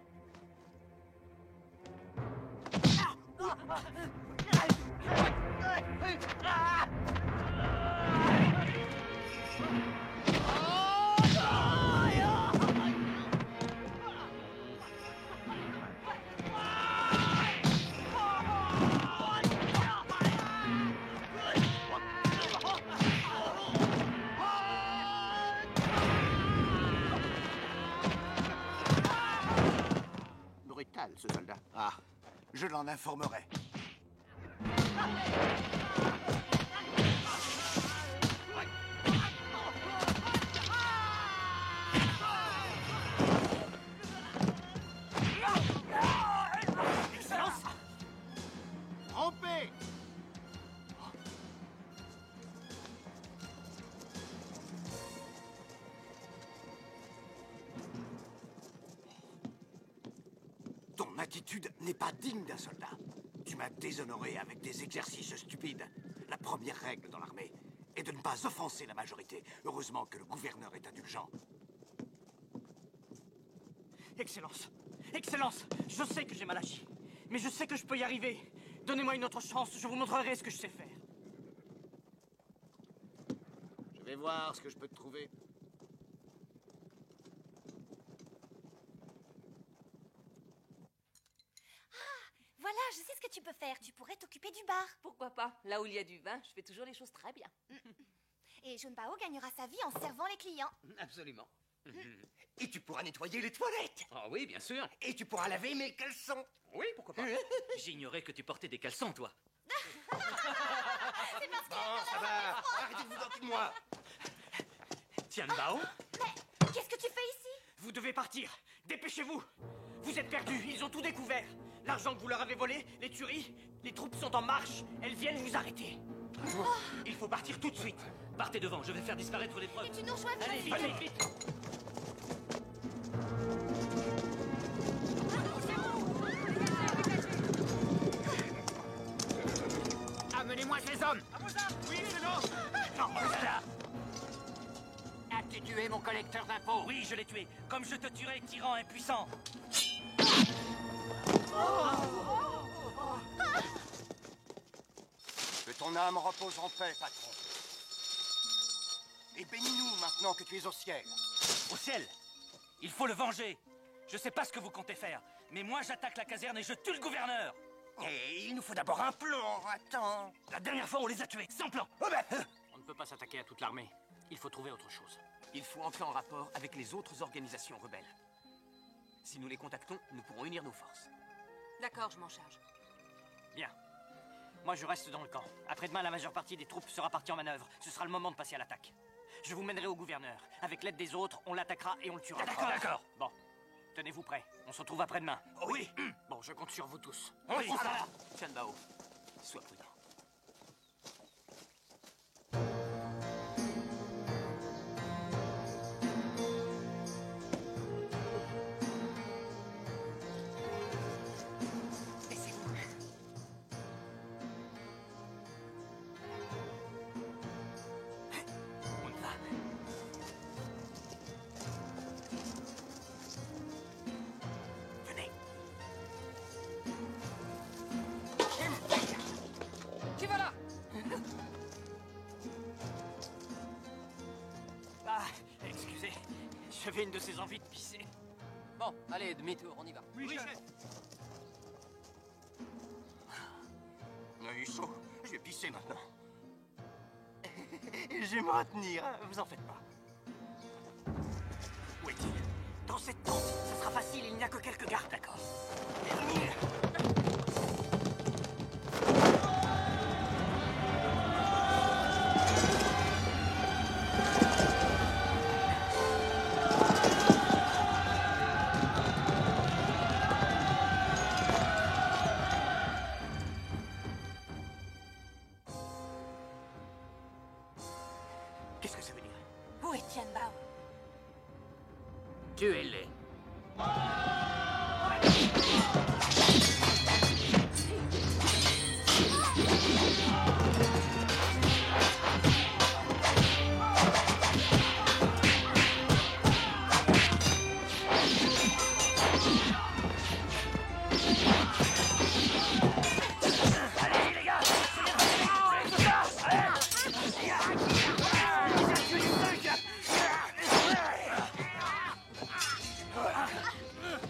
Brutal, ce soldat. Ah, je l'en informerai. Excellence! Trompé! Ton attitude n'est pas digne d'un soldat. Tu m'as déshonoré avec des exercices stupides. La première règle dans l'armée est de ne pas offenser la majorité. Heureusement que le gouverneur est indulgent. Excellence, Excellence, je sais que j'ai mal agi, mais je sais que je peux y arriver. Donnez-moi une autre chance, je vous montrerai ce que je sais faire. Je vais voir ce que je peux te trouver. Voilà, je sais ce que tu peux faire. Tu pourrais t'occuper du bar. Pourquoi pas? Là où il y a du vin, je fais toujours les choses très bien. Et Junpao gagnera sa vie en servant les clients. Absolument. Et tu pourras nettoyer les toilettes. Ah oui, bien sûr. Et tu pourras laver mes caleçons. Oui, pourquoi pas. J'ignorais que tu portais des caleçons, toi. C'est parce que... Bon, ça va. Arrêtez de vous occuper de moi. Tian Bao, Mais qu'est-ce que tu fais ici? Vous devez partir. Dépêchez-vous. Vous êtes perdus, ils ont tout découvert. L'argent que vous leur avez volé, les tueries, les troupes sont en marche. Elles viennent vous arrêter. Il faut partir tout de suite. partez devant, je vais faire disparaître les preuves. Et tu nous rejoins Allez, vite, Allez, vite, vite. Amenez-moi ces hommes. Oui, c'est non. Non, voilà. As-tu tué mon collecteur d'impôts? Oui, je l'ai tué, comme je te tuerai, tyran impuissant. Que ton âme repose en paix, patron. Et bénis-nous maintenant que tu es au ciel. Au ciel, il faut le venger. Je sais pas ce que vous comptez faire, mais moi j'attaque la caserne et je tue le gouverneur. Et il nous faut d'abord un plan, attends. La dernière fois, on les a tués, sans plan. Oh ben, On ne peut pas s'attaquer à toute l'armée. Il faut trouver autre chose. Il faut entrer en rapport avec les autres organisations rebelles. Si nous les contactons, nous pourrons unir nos forces. D'accord, je m'en charge. Bien. Moi, je reste dans le camp. Après-demain, la majeure partie des troupes sera partie en manœuvre. Ce sera le moment de passer à l'attaque. Je vous mènerai au gouverneur. Avec l'aide des autres, on l'attaquera et on le tuera. D'accord, d'accord. Bon. Tenez-vous prêts. On se retrouve après-demain. oui. Bon, je compte sur vous tous. Oui, ça va. Tian Bao, sois prudent. On y va. Venez. J'avais une de ces envies de pisser. Bon, allez, demi-tour, on y va. Oui, chef. Il est chaud. Je vais pisser maintenant. Je vais me retenir, hein, vous en faites pas. Où est-il? Dans cette tente, ça sera facile, il n'y a que quelques gardes. D'accord. Qu'est-ce que ça veut dire? Où est Tianbao? Tuez-les. Allez, les gars!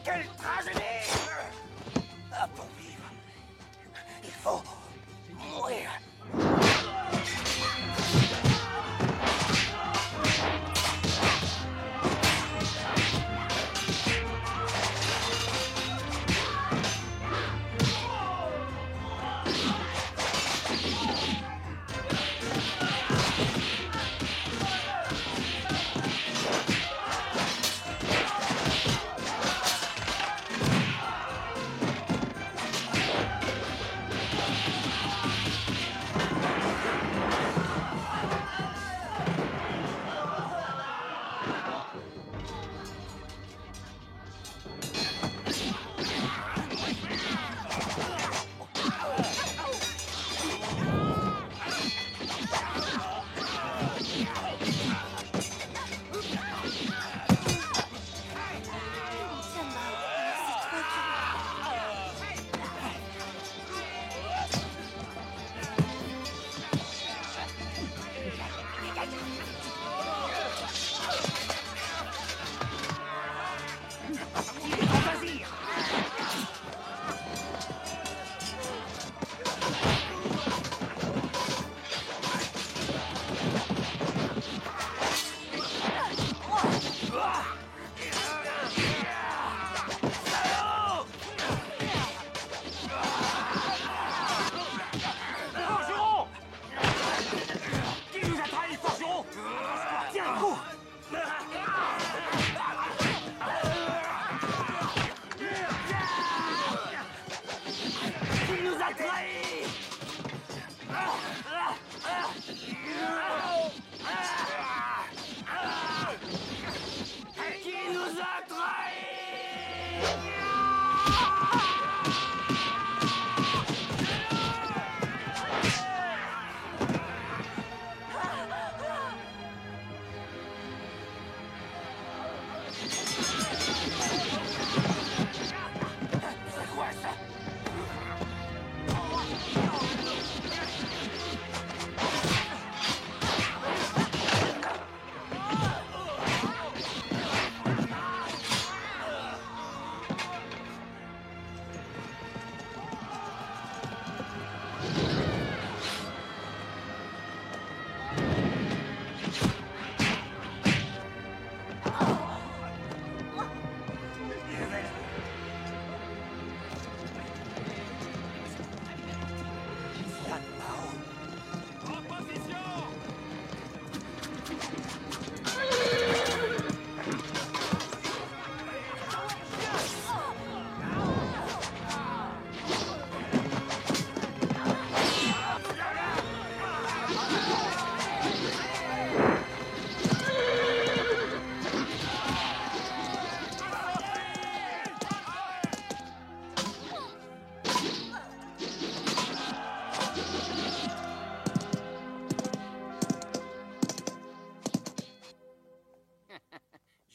Quelle tragédie! Ah, pour vivre, il faut mourir.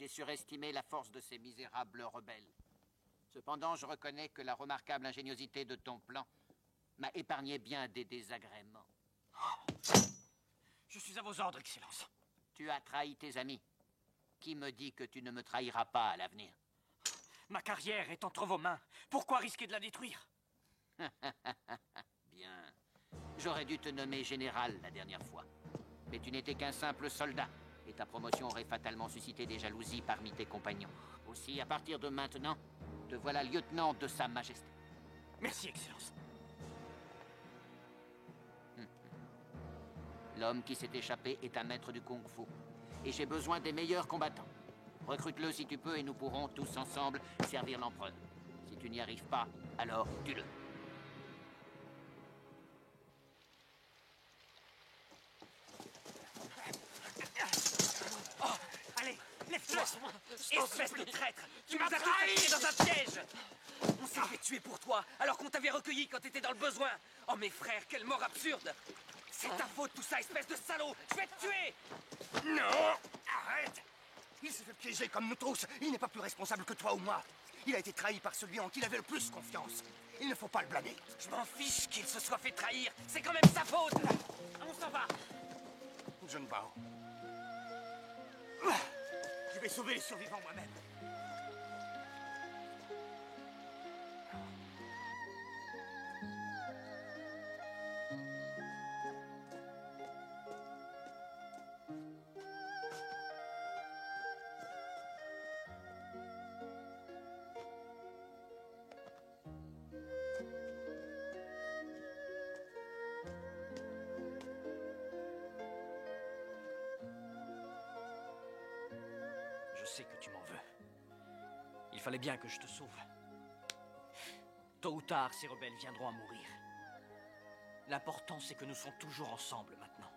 Surestimer la force de ces misérables rebelles. Cependant, je reconnais que la remarquable ingéniosité de ton plan m'a épargné bien des désagréments. Je suis à vos ordres, Excellence. Tu as trahi tes amis. Qui me dit que tu ne me trahiras pas à l'avenir? Ma carrière est entre vos mains. Pourquoi risquer de la détruire? Bien. J'aurais dû te nommer général la dernière fois. Mais tu n'étais qu'un simple soldat. Et ta promotion aurait fatalement suscité des jalousies parmi tes compagnons. Aussi, à partir de maintenant, te voilà lieutenant de Sa Majesté. Merci, Excellence. L'homme qui s'est échappé est un maître du kung-fu. Et j'ai besoin des meilleurs combattants. Recrute-le si tu peux et nous pourrons tous ensemble servir l'empereur. Si tu n'y arrives pas, alors tue-le. Oh, allez, lève-toi! Espèce de traître! Tu nous as tous fait dans un piège! On s'est fait tuer pour toi, alors qu'on t'avait recueilli quand t'étais dans le besoin! Oh mes frères, quelle mort absurde! C'est ta faute tout ça, espèce de salaud! Je vais te tuer! Non! Arrête! Il s'est fait piéger comme nous tous. Il n'est pas plus responsable que toi ou moi. Il a été trahi par celui en qui il avait le plus confiance. Il ne faut pas le blâmer. Je m'en fiche qu'il se soit fait trahir. C'est quand même sa faute. On s'en va. John Bao. Je vais sauver les survivants moi-même. Je sais que tu m'en veux. Il fallait bien que je te sauve. Tôt ou tard, ces rebelles viendront à mourir. L'important, c'est que nous sommes toujours ensemble maintenant.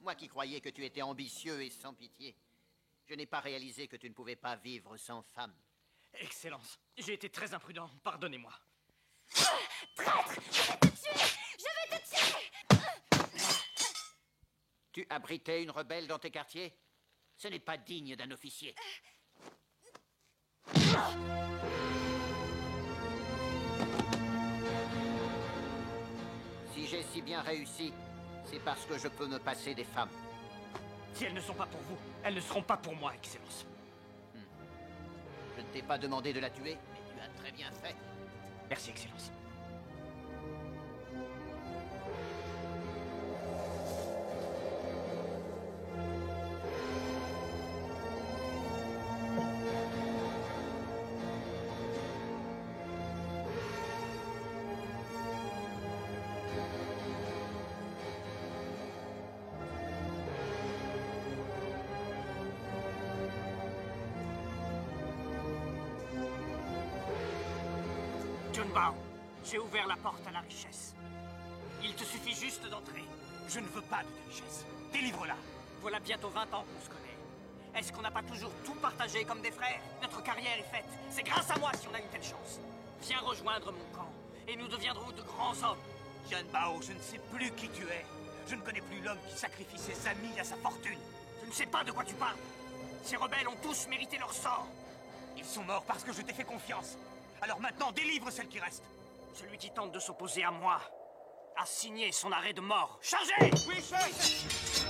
Moi qui croyais que tu étais ambitieux et sans pitié. Je n'ai pas réalisé que tu ne pouvais pas vivre sans femme. Excellence, j'ai été très imprudent, pardonnez-moi. Traître! Je vais te tuer! Je vais te tuer! Tu abritais une rebelle dans tes quartiers? Ce n'est pas digne d'un officier. Si j'ai si bien réussi, c'est parce que je peux me passer des femmes. Si elles ne sont pas pour vous, elles ne seront pas pour moi, Excellence. Je ne t'ai pas demandé de la tuer, mais tu as très bien fait. Merci, Excellence. John Bao, j'ai ouvert la porte à la richesse. Il te suffit juste d'entrer. Je ne veux pas de ta richesse. Délivre-la. Voilà bientôt 20 ans qu'on se connaît. Est-ce qu'on n'a pas toujours tout partagé comme des frères? Notre carrière est faite. C'est grâce à moi si on a une telle chance. Viens rejoindre mon camp, et nous deviendrons de grands hommes. John Bao, je ne sais plus qui tu es. Je ne connais plus l'homme qui sacrifie ses amis à sa fortune. Je ne sais pas de quoi tu parles. Ces rebelles ont tous mérité leur sort. Ils sont morts parce que je t'ai fait confiance. Alors maintenant, délivre celle qui reste. Celui qui tente de s'opposer à moi a signé son arrêt de mort. Chargez! Oui, chef!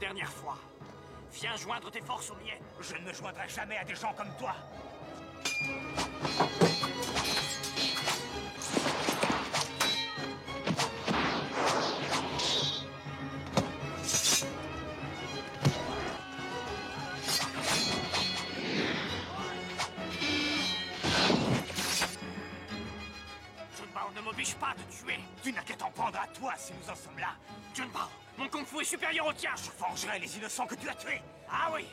dernière fois. Viens joindre tes forces aux miennes. Je ne me joindrai jamais à des gens comme toi. Junbao ne m'oblige pas à te tuer. Tu n'as qu'à t'en prendre à toi si nous en sommes là. Junbao, mon kung-fu est supérieur au tien. Je vengerai les innocents que tu as tués. Ah oui.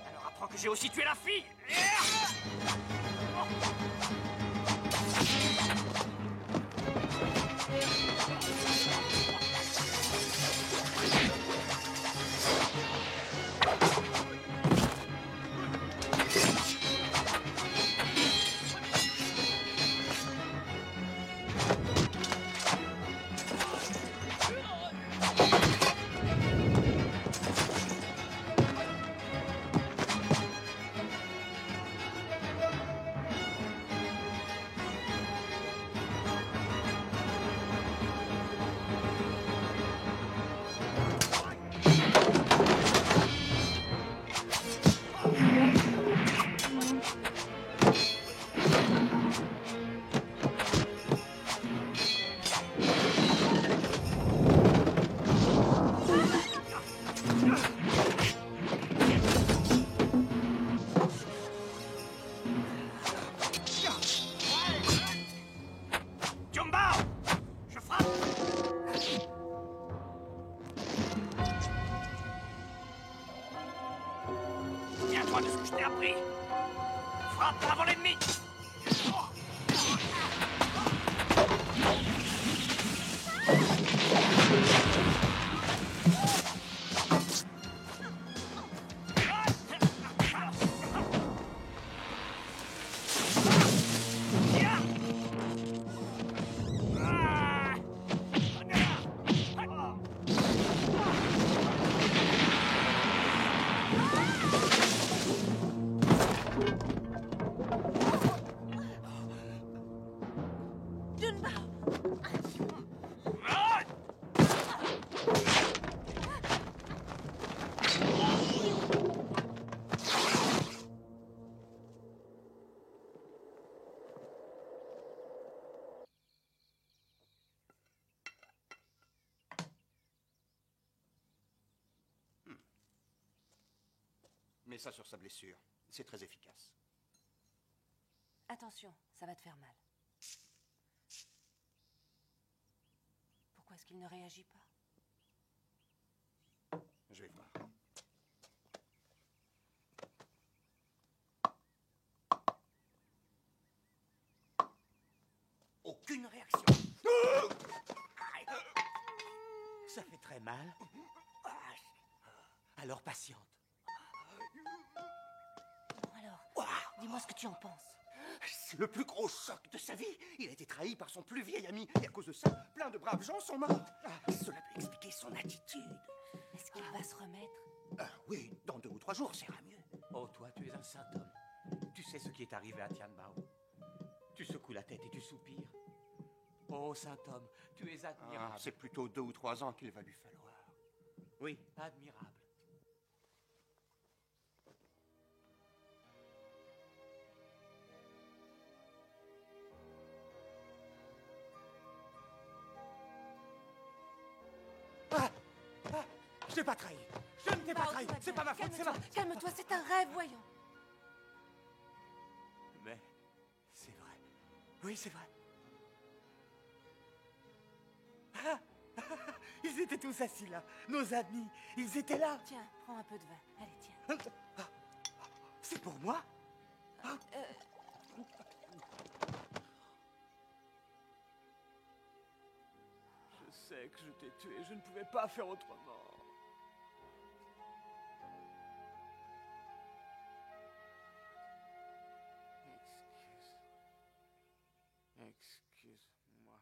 Alors apprends que j'ai aussi tué la fille. Souviens-toi de ce que je t'ai appris. Frappe avant l'ennemi. Mets ça sur sa blessure. C'est très efficace. Attention, ça va te faire mal. Pourquoi est-ce qu'il ne réagit pas? Je vais voir. Aucune réaction. Ça fait très mal. Alors patiente. Dis-moi ce que tu en penses. C'est le plus gros choc de sa vie. Il a été trahi par son plus vieil ami. Et à cause de ça, plein de braves gens sont morts. Cela peut expliquer son attitude. Est-ce qu'il va se remettre? Oui, dans 2 ou 3 jours, ça ira mieux. Oh, toi, tu es un saint homme. Tu sais ce qui est arrivé à Tianbao. Tu secoues la tête et tu soupires. Oh, saint homme, tu es admirable. C'est plutôt 2 ou 3 ans qu'il va lui falloir. Oui, admirable. Je t'ai pas trahi. Je ne t'ai pas trahi. C'est pas ma faute, c'est ma... Calme-toi, c'est un rêve, voyons. Mais c'est vrai. Oui, c'est vrai. Ils étaient tous assis là. Nos amis, ils étaient là. Tiens, prends un peu de vin. Allez, tiens. C'est pour moi? Je sais que je t'ai tué. Je ne pouvais pas faire autrement. Excuse-moi.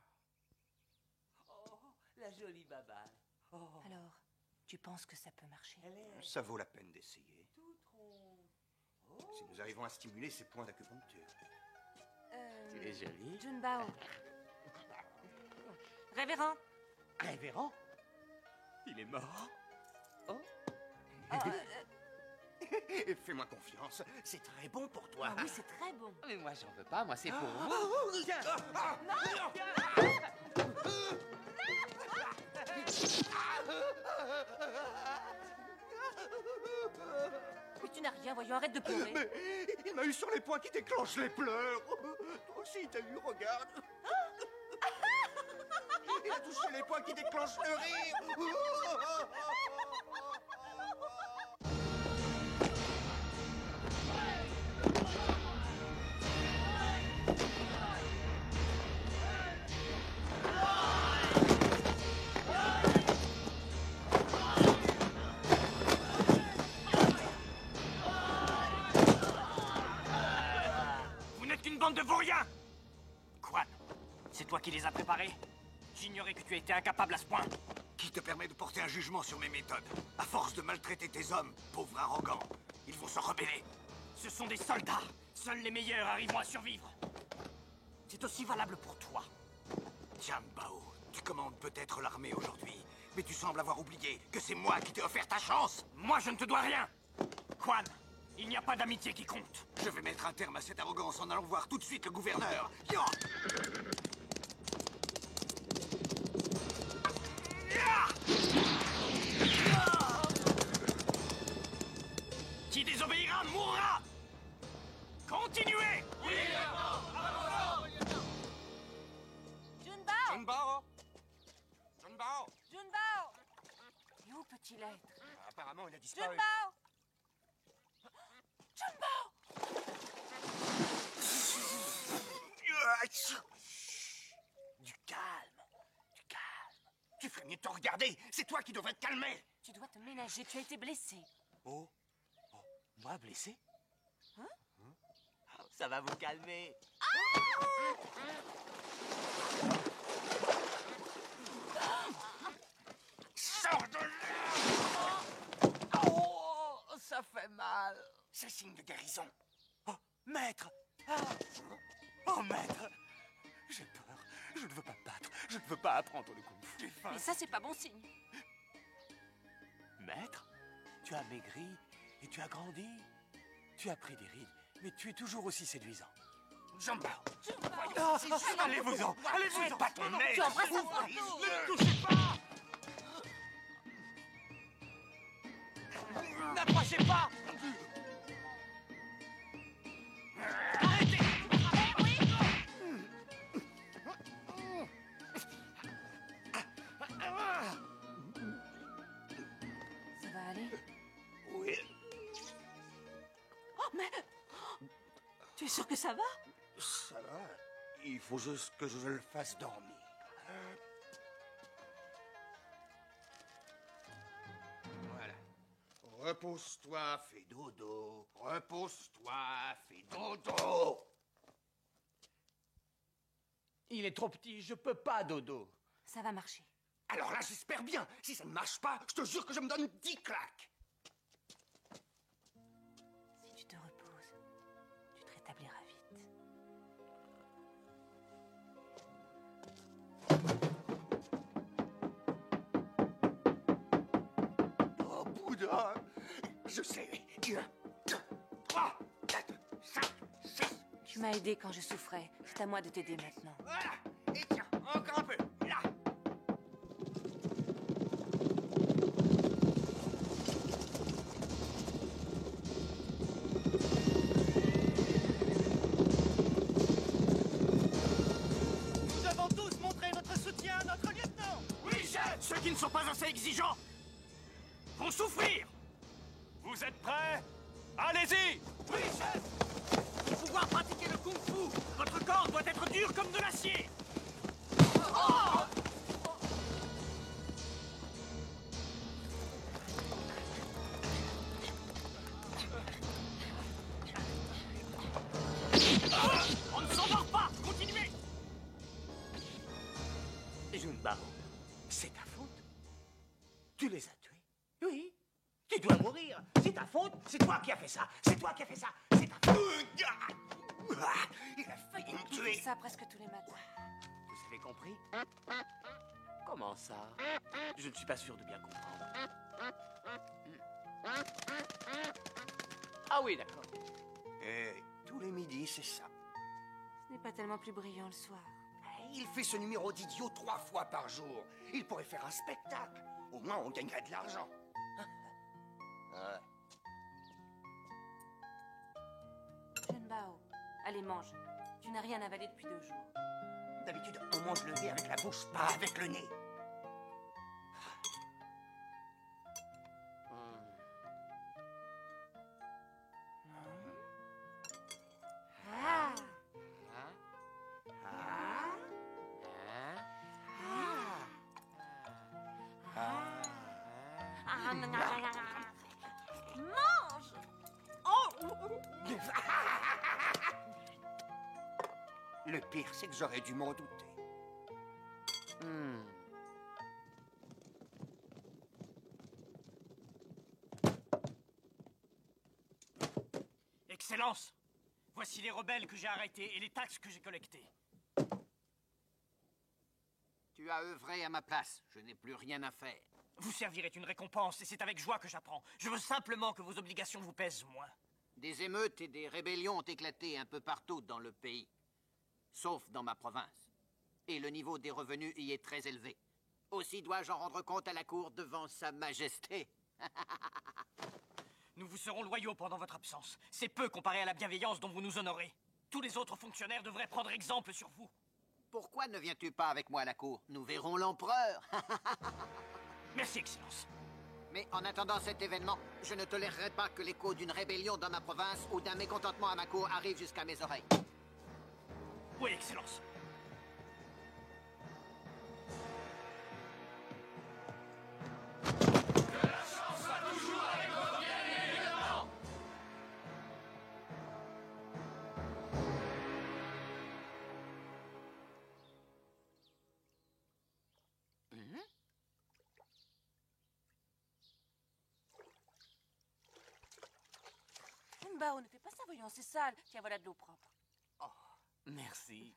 Oh, la jolie baballe. Oh. Alors, tu penses que ça peut marcher? Ça vaut la peine d'essayer. Si nous arrivons à stimuler ces points d'acupuncture. Tu es jolie. Junbao. Révérend. Révérend? Il est mort? Oh. Fais-moi confiance, c'est très bon pour toi. Ah oui, c'est très bon. Mais moi, j'en veux pas, moi, c'est pour vous. Tiens. Mais tu n'as rien, voyons, arrête de pleurer. Mais il m'a eu sur les poings qui déclenchent les pleurs. Toi aussi, t'as eu, regarde. Il a touché les poings qui déclenchent le rire. Vous n'êtes qu'une bande de vauriens! Quan, c'est toi qui les as préparés? J'ignorais que tu étais incapable à ce point. Qui te permet de porter un jugement sur mes méthodes? À force de maltraiter tes hommes, pauvres arrogants, ils vont se rebeller. Ce sont des soldats. Seuls les meilleurs arriveront à survivre. C'est aussi valable pour toi. Tiambao, tu commandes peut-être l'armée aujourd'hui, mais tu sembles avoir oublié que c'est moi qui t'ai offert ta chance. Moi, je ne te dois rien. Quan, il n'y a pas d'amitié qui compte. Je vais mettre un terme à cette arrogance en allant voir tout de suite le gouverneur. Yo! Qui désobéira mourra. Continuez. Junbao! Junbao! Junbao! Junbao! Et où peut-il être? Apparemment, il a disparu. Junbao! Junbao! Du calme, du calme. Tu ferais mieux de te regarder. C'est toi qui devrais te calmer. Tu dois te ménager, tu as été blessé. Oh, moi blessé? Hein? Ça va vous calmer. Sors de là! Oh, ça fait mal. C'est signe de guérison. Oh, maître! Oh, maître! J'ai peur. Je ne veux pas me battre. Je ne veux pas apprendre le kung-fu. Mais ça, c'est pas bon signe. Maître, tu as maigri et tu as grandi. Tu as pris des rides, mais tu es toujours aussi séduisant. Junbao! Allez-vous-en! Allez-vous-en! Pas ton nez! Tu embrasses un fantôme! Ne le touchez pas! N'approchez pas! Ça va aller? Oui. Oh, mais... Tu es sûr que ça va? Ça va. Il faut juste que je le fasse dormir. Voilà. Repose-toi, fais dodo. Repose-toi, fais dodo. Il est trop petit, je peux pas, dodo. Ça va marcher. Alors là, j'espère bien. Si ça ne marche pas, je te jure que je me donne 10 claques. Si tu te reposes, tu te rétabliras vite. Oh, Bouddha. Je sais. 1, 2, 3, 4, 5, 6. Tu m'as aidé quand je souffrais. C'est à moi de t'aider maintenant. Voilà. Et tiens, encore un peu. Là. Nous avons tous montré notre soutien à notre lieutenant. Oui, chef! Ceux qui ne sont pas assez exigeants vont souffrir. Vous êtes prêts? Allez-y! Oui, chef! Pour pouvoir pratiquer le kung-fu, votre corps doit être dur comme de l'acier. On ne s'endort pas! Continuez! Junbao, c'est ta faute. Tu les as tués. Oui. Tu dois mourir. C'est ta faute. C'est toi qui as fait ça. C'est toi qui as fait ça. C'est ta faute. Il a failli me Tu tuer. fais ça presque tous les matins. Vous avez compris? Comment ça? Je ne suis pas sûr de bien comprendre. Ah oui, d'accord. Et tous les midis, c'est ça. Ce n'est pas tellement plus brillant le soir. Il fait ce numéro d'idiot 3 fois par jour. Il pourrait faire un spectacle. Au moins, on gagnerait de l'argent. Ouais. Jeune Bao, allez, mange. Tu n'as rien avalé depuis 2 jours. D'habitude, on mange le nez avec la bouche, pas avec le nez. Mange! Oh! Le pire, c'est que j'aurais dû m'en douter. Excellence! Voici les rebelles que j'ai arrêtés et les taxes que j'ai collectées. Tu as œuvré à ma place. Je n'ai plus rien à faire. Vous servirez une récompense et c'est avec joie que j'apprends. Je veux simplement que vos obligations vous pèsent moins. Des émeutes et des rébellions ont éclaté un peu partout dans le pays. Sauf dans ma province. Et le niveau des revenus y est très élevé. Aussi dois-je en rendre compte à la cour devant sa majesté. Nous vous serons loyaux pendant votre absence. C'est peu comparé à la bienveillance dont vous nous honorez. Tous les autres fonctionnaires devraient prendre exemple sur vous. Pourquoi ne viens-tu pas avec moi à la cour? Nous verrons l'empereur. Merci, Excellence. Mais en attendant cet événement, je ne tolérerai pas que l'écho d'une rébellion dans ma province ou d'un mécontentement à ma cour arrive jusqu'à mes oreilles. Oui, Excellence. Que la chance soit toujours avec vous, bien évidemment. Jeune Bao, ne fais pas ça, voyons, c'est sale. Tiens, voilà de l'eau propre. Merci.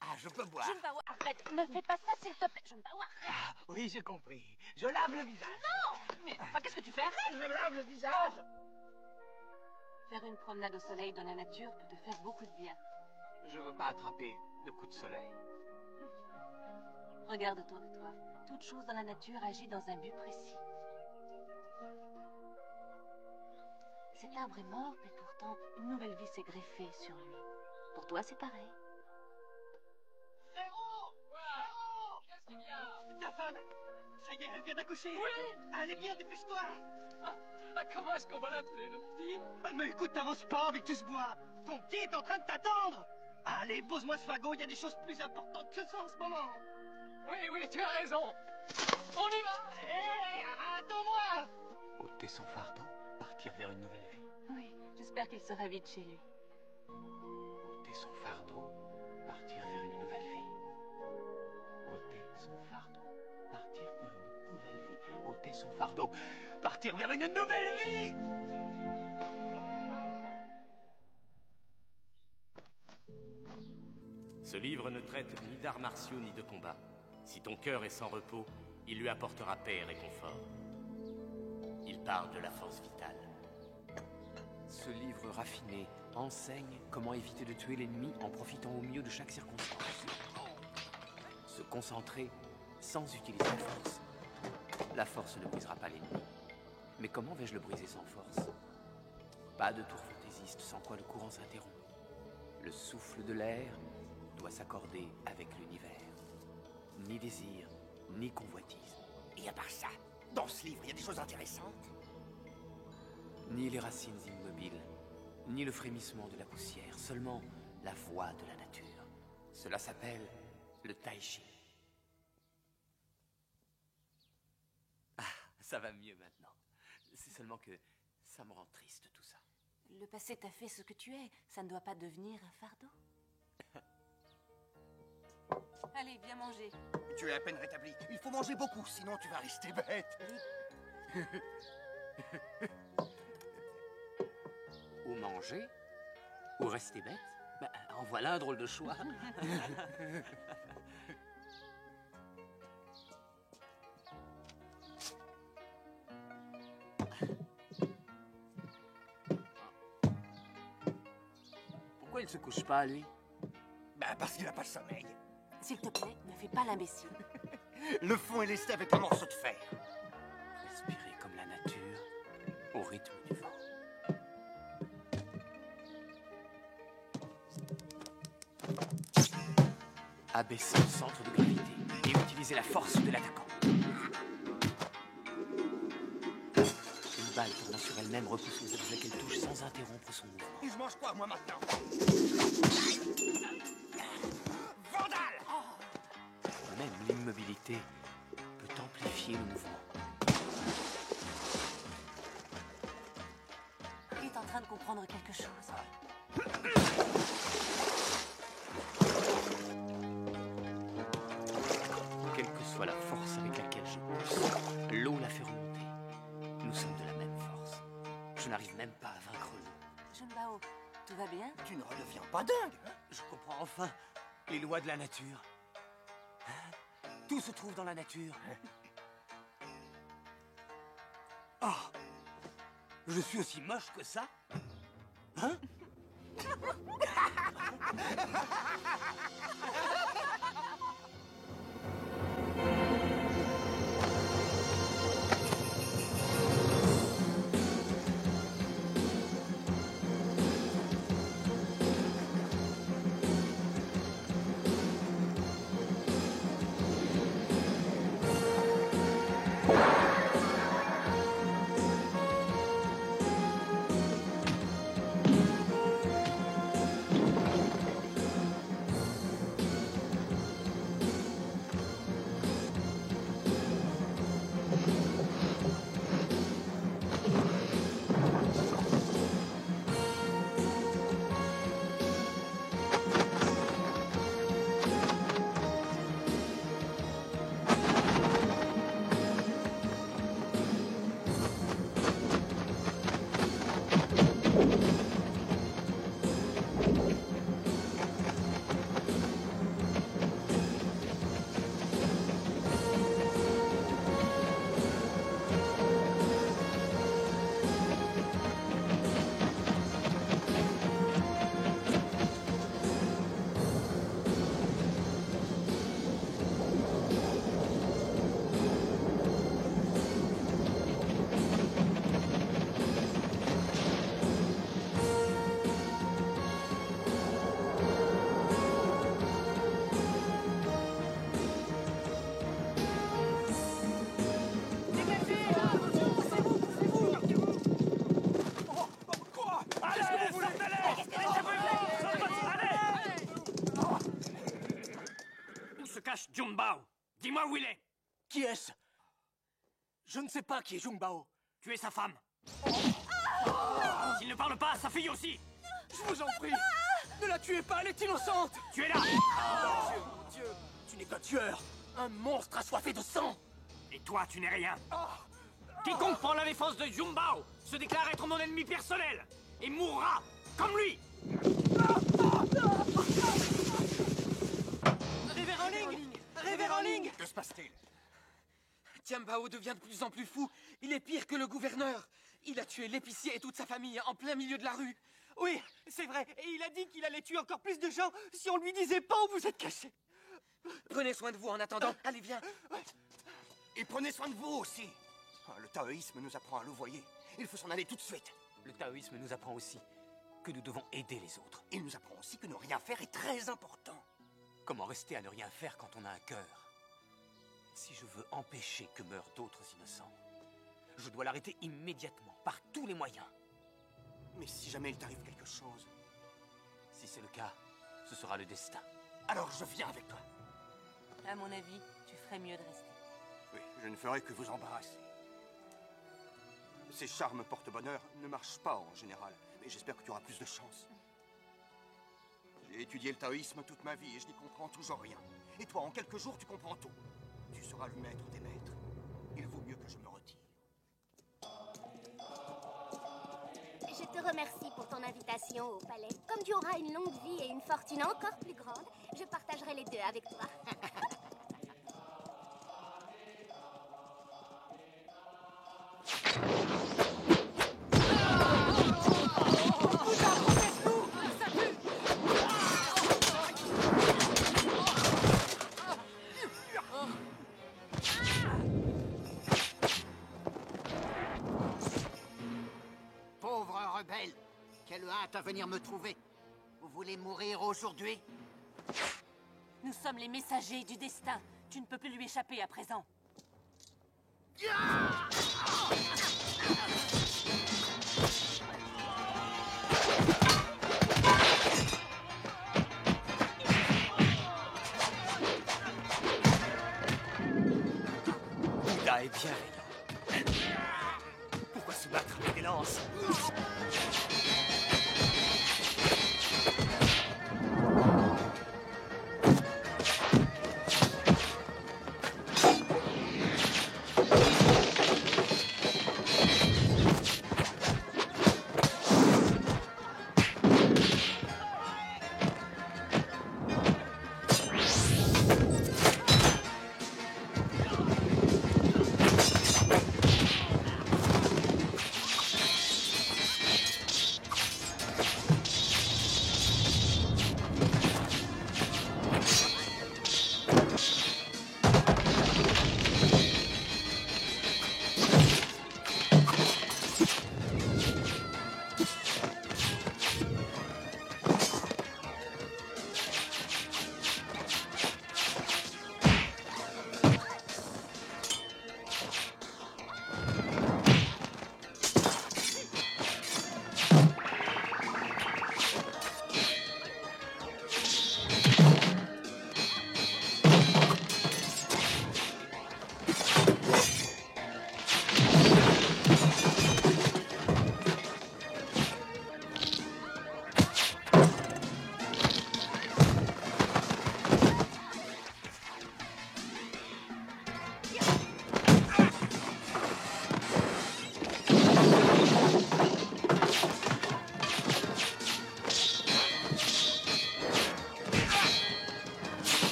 Ah, je peux boire. Jeune Bao, arrête, ne fais pas ça, s'il te plaît. Jeune Bao, arrête. Ah, oui, j'ai compris. Je lave le visage. Non! Mais qu'est-ce que tu fais? Arrête! Je lave le visage. Faire une promenade au soleil dans la nature peut te faire beaucoup de bien. Je veux pas attraper le coup de soleil. Regarde autour de toi. Toute chose dans la nature agit dans un but précis. Cet arbre est mort, mais pourtant, une nouvelle vie s'est greffée sur lui. Pour toi, c'est pareil. Ta femme, ça y est, elle vient d'accoucher. Oui. Allez bien, dépêche-toi. Comment est-ce qu'on va l'appeler, le petit? Mais écoute, t'avances pas avec tout ce bois. Ton petit est en train de t'attendre. Allez, pose-moi ce fagot, il y a des choses plus importantes que ça en ce moment. Oui, tu as raison. On y va. Hé, attends-moi. Ôter son fardeau, partir vers une nouvelle vie. Oui, j'espère qu'il sera vite chez lui. Ôter son fardeau, partir vers une nouvelle vie. Ôter son fardeau, partir vers une nouvelle vie. Ôter son fardeau, partir vers une nouvelle vie. Ce livre ne traite ni d'arts martiaux ni de combat. Si ton cœur est sans repos, il lui apportera paix et réconfort. Il parle de la force vitale. Ce livre raffiné enseigne comment éviter de tuer l'ennemi en profitant au mieux de chaque circonstance. Se concentrer sans utiliser la force. La force ne brisera pas l'ennemi. Mais comment vais-je le briser sans force? Pas de tour fantaisiste sans quoi le courant s'interrompt. Le souffle de l'air doit s'accorder avec l'univers. Ni désir, ni convoitise. Et à part ça, dans ce livre, il y a des choses intéressantes. Ni les racines immobiles, ni le frémissement de la poussière, seulement la voix de la nature. Cela s'appelle le tai chi. Ah, ça va mieux maintenant. C'est seulement que ça me rend triste tout ça. Le passé t'a fait ce que tu es. Ça ne doit pas devenir un fardeau. Allez, viens manger. Tu es à peine rétabli. Il faut manger beaucoup, sinon tu vas rester bête. Ou manger, ou rester bête. Ben, en voilà un drôle de choix. Pourquoi il se couche pas, lui? Ben, parce qu'il a pas le sommeil. S'il te plaît, ne fais pas l'imbécile. Le fond est lesté avec un morceau de fer. Respirer comme la nature, au rythme du vent. Abaisser le centre de gravité et utiliser la force de l'attaquant. Une balle tournant sur elle-même repousse les objets qu'elle touche sans interrompre son mouvement. Et je mange quoi, moi, maintenant? Vandale! Même l'immobilité peut amplifier le mouvement. Il est en train de comprendre quelque chose. Quelle que soit la force avec laquelle je pousse, l'eau la fait remonter. Nous sommes de la même force. Je n'arrive même pas à vaincre l'eau. Junbao, tout va bien? Tu ne redeviens pas dingue, hein? Je comprends enfin les lois de la nature. Hein? Tout se trouve dans la nature. Oh! Je suis aussi moche que ça? Hein? Junbao, dis-moi où il est. Qui est-ce? Je ne sais pas qui est Junbao. Tu es sa femme. S'il ne parle pas, sa fille aussi. Je vous en prie, ne la tuez pas, elle est innocente. Tu es là. Mon Dieu, tu n'es qu'un tueur, un monstre assoiffé de sang. Et toi, tu n'es rien. Quiconque prend la défense de Junbao se déclare être mon ennemi personnel et mourra comme lui. Révérend Ling! Révérend Ling! Que se passe-t-il? Tianbao devient de plus en plus fou. Il est pire que le gouverneur. Il a tué l'épicier et toute sa famille en plein milieu de la rue. Oui, c'est vrai. Et il a dit qu'il allait tuer encore plus de gens si on lui disait pas où vous êtes cachés. Prenez soin de vous en attendant. Allez, viens. Et prenez soin de vous aussi. Le taoïsme nous apprend à louvoyer. Il faut s'en aller tout de suite. Le taoïsme nous apprend aussi que nous devons aider les autres. Il nous apprend aussi que ne rien faire est très important. Comment rester à ne rien faire quand on a un cœur? Si je veux empêcher que meurent d'autres innocents, je dois l'arrêter immédiatement, par tous les moyens. Mais si jamais il t'arrive quelque chose... Si c'est le cas, ce sera le destin. Alors je viens avec toi. À mon avis, tu ferais mieux de rester. Oui, je ne ferai que vous embarrasser. Ces charmes porte-bonheur ne marchent pas en général, mais j'espère que tu auras plus de chance. J'ai étudié le taoïsme toute ma vie et je n'y comprends toujours rien. Et toi, en quelques jours, tu comprends tout. Tu seras le maître des maîtres. Il vaut mieux que je me retire. Je te remercie pour ton invitation au palais. Comme tu auras une longue vie et une fortune encore plus grande, je partagerai les deux avec toi. Israël. Quelle hâte à venir me trouver. Vous voulez mourir aujourd'hui? Nous sommes les messagers du destin. Tu ne peux plus lui échapper à présent. Bouddha est bien rayon. Pourquoi se battre avec des lances?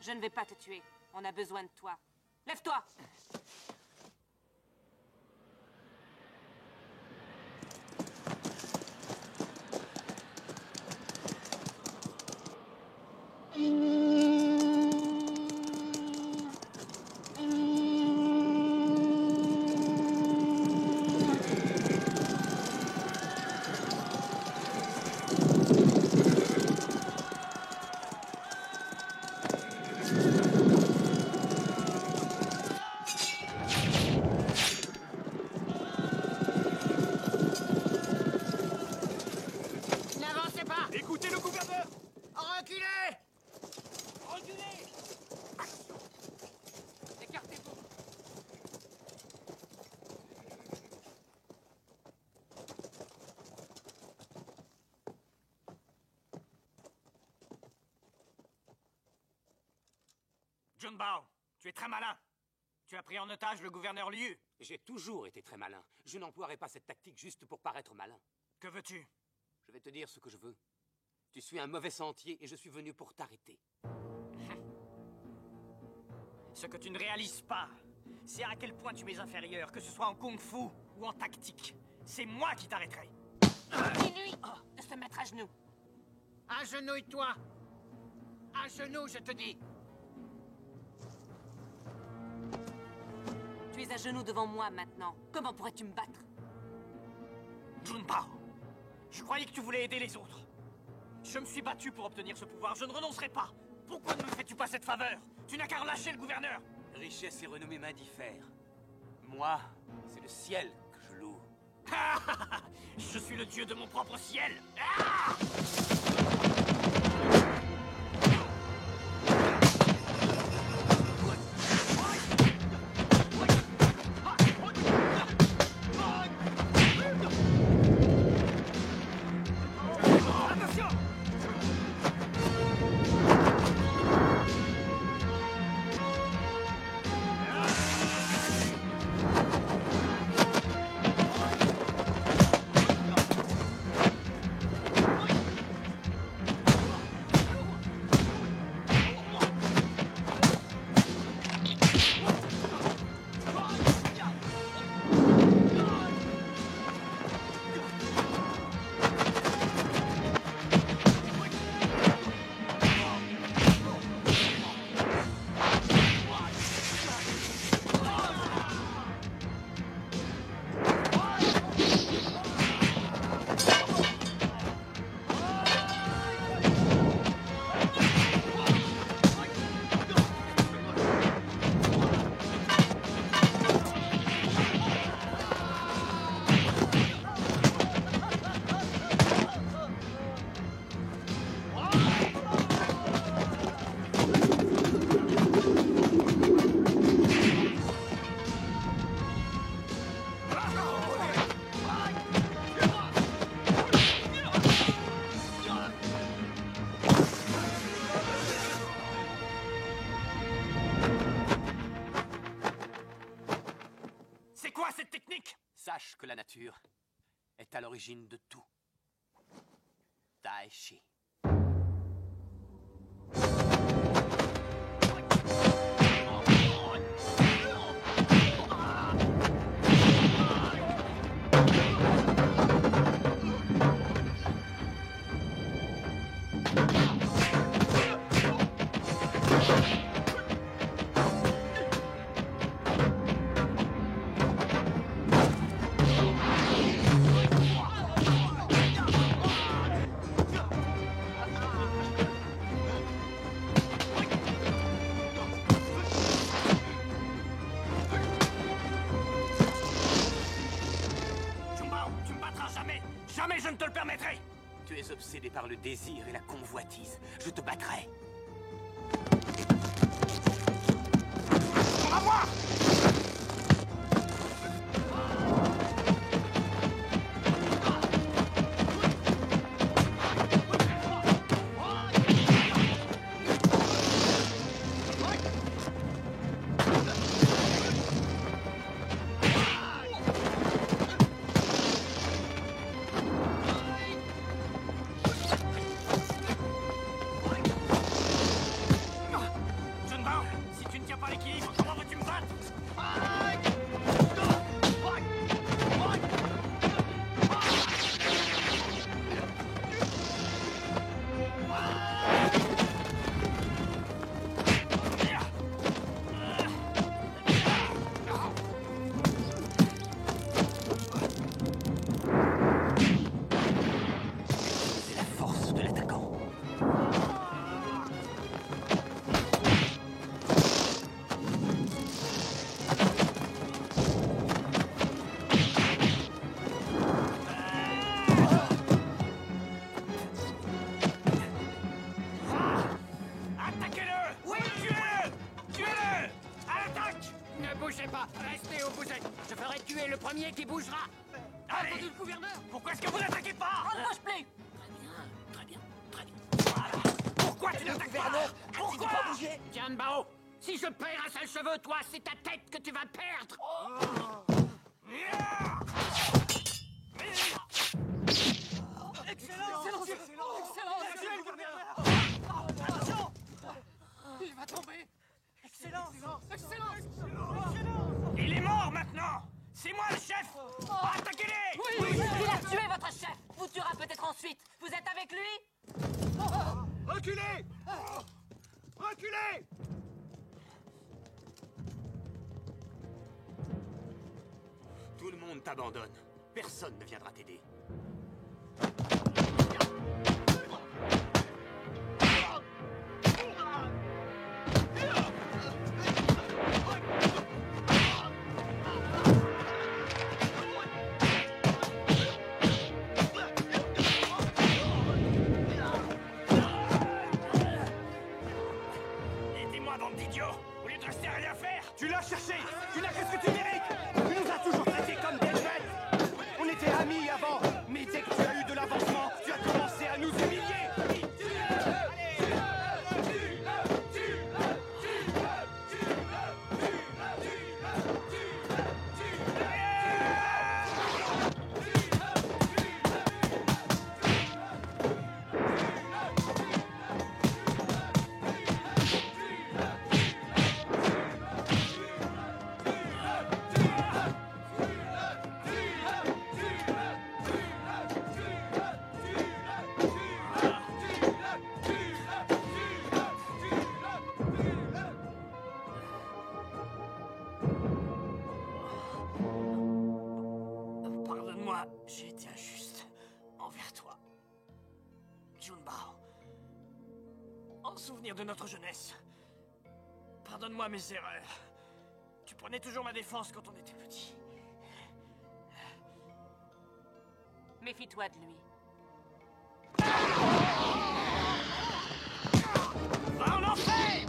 Je ne vais pas te tuer. On a besoin de toi. Lève-toi! N'avancez pas! Écoutez le gouverneur! Reculez! Reculez! Écartez-vous. John Bao, tu es très malin. Tu as pris en otage le gouverneur Liu. J'ai toujours été très malin. Je n'emploierai pas cette tactique juste pour paraître malin. Que veux-tu? Je vais te dire ce que je veux. Tu suis un mauvais sentier et je suis venu pour t'arrêter. Ce que tu ne réalises pas, c'est à quel point tu m'es inférieur, que ce soit en kung-fu ou en tactique. C'est moi qui t'arrêterai. Dis-lui de se mettre à genoux. Agenouille-toi! À genoux, je te dis! Tu es à genoux devant moi maintenant. Comment pourrais-tu me battre? Jun Bao, je croyais que tu voulais aider les autres. Je me suis battu pour obtenir ce pouvoir, je ne renoncerai pas. Pourquoi ne me fais-tu pas cette faveur? Tu n'as qu'à relâcher le gouverneur. Richesse et renommée m'indiffèrent. Moi, c'est le ciel que je loue. Je suis le dieu de mon propre ciel. l'origine de tout. Daishi. Jamais je ne te le permettrai! Tu es obsédé par le désir et la convoitise. Je te battrai. On va voir! Qui bougera. Allez, entendu le gouverneur? Pourquoi est-ce que vous n'attaquez pas? On ne bouge plus. Très bien. Voilà. Pourquoi tu n'attaques pas? Pourquoi? Tianbao, si je perds un seul cheveu, toi, c'est ta tête que tu vas perdre. Attention! Il va tomber. Excellent! Il est mort maintenant! C'est moi le chef! Attaquez-les! Oui, il a tué votre chef! Vous tuera peut-être ensuite! Vous êtes avec lui? Reculez! Reculez! Tout le monde t'abandonne. Personne ne viendra t'aider. Tu l'as cherché! Tu n'as que ce que tu mérites! Tu nous as toujours traités comme des bêtes! On était amis avant, mais dès que tu as eu de l'avancement, tu as commencé à nous humilier! J'ai été injuste envers toi, Junbao. En souvenir de notre jeunesse, pardonne-moi mes erreurs. Tu prenais toujours ma défense quand on était petit. Méfie-toi de lui. Va en enfer!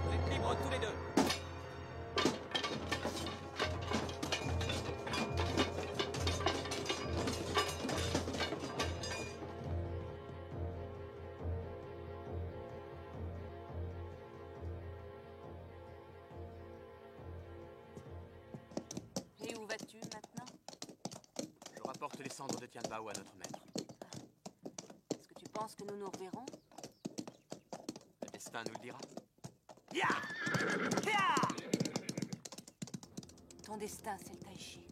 Vous êtes libres tous les deux. Et où vas-tu maintenant? Je rapporte les cendres de Tianbao à notre maître. Est-ce que tu penses que nous nous reverrons? Le destin nous le dira. Ton destin, c'est le Tai Chi.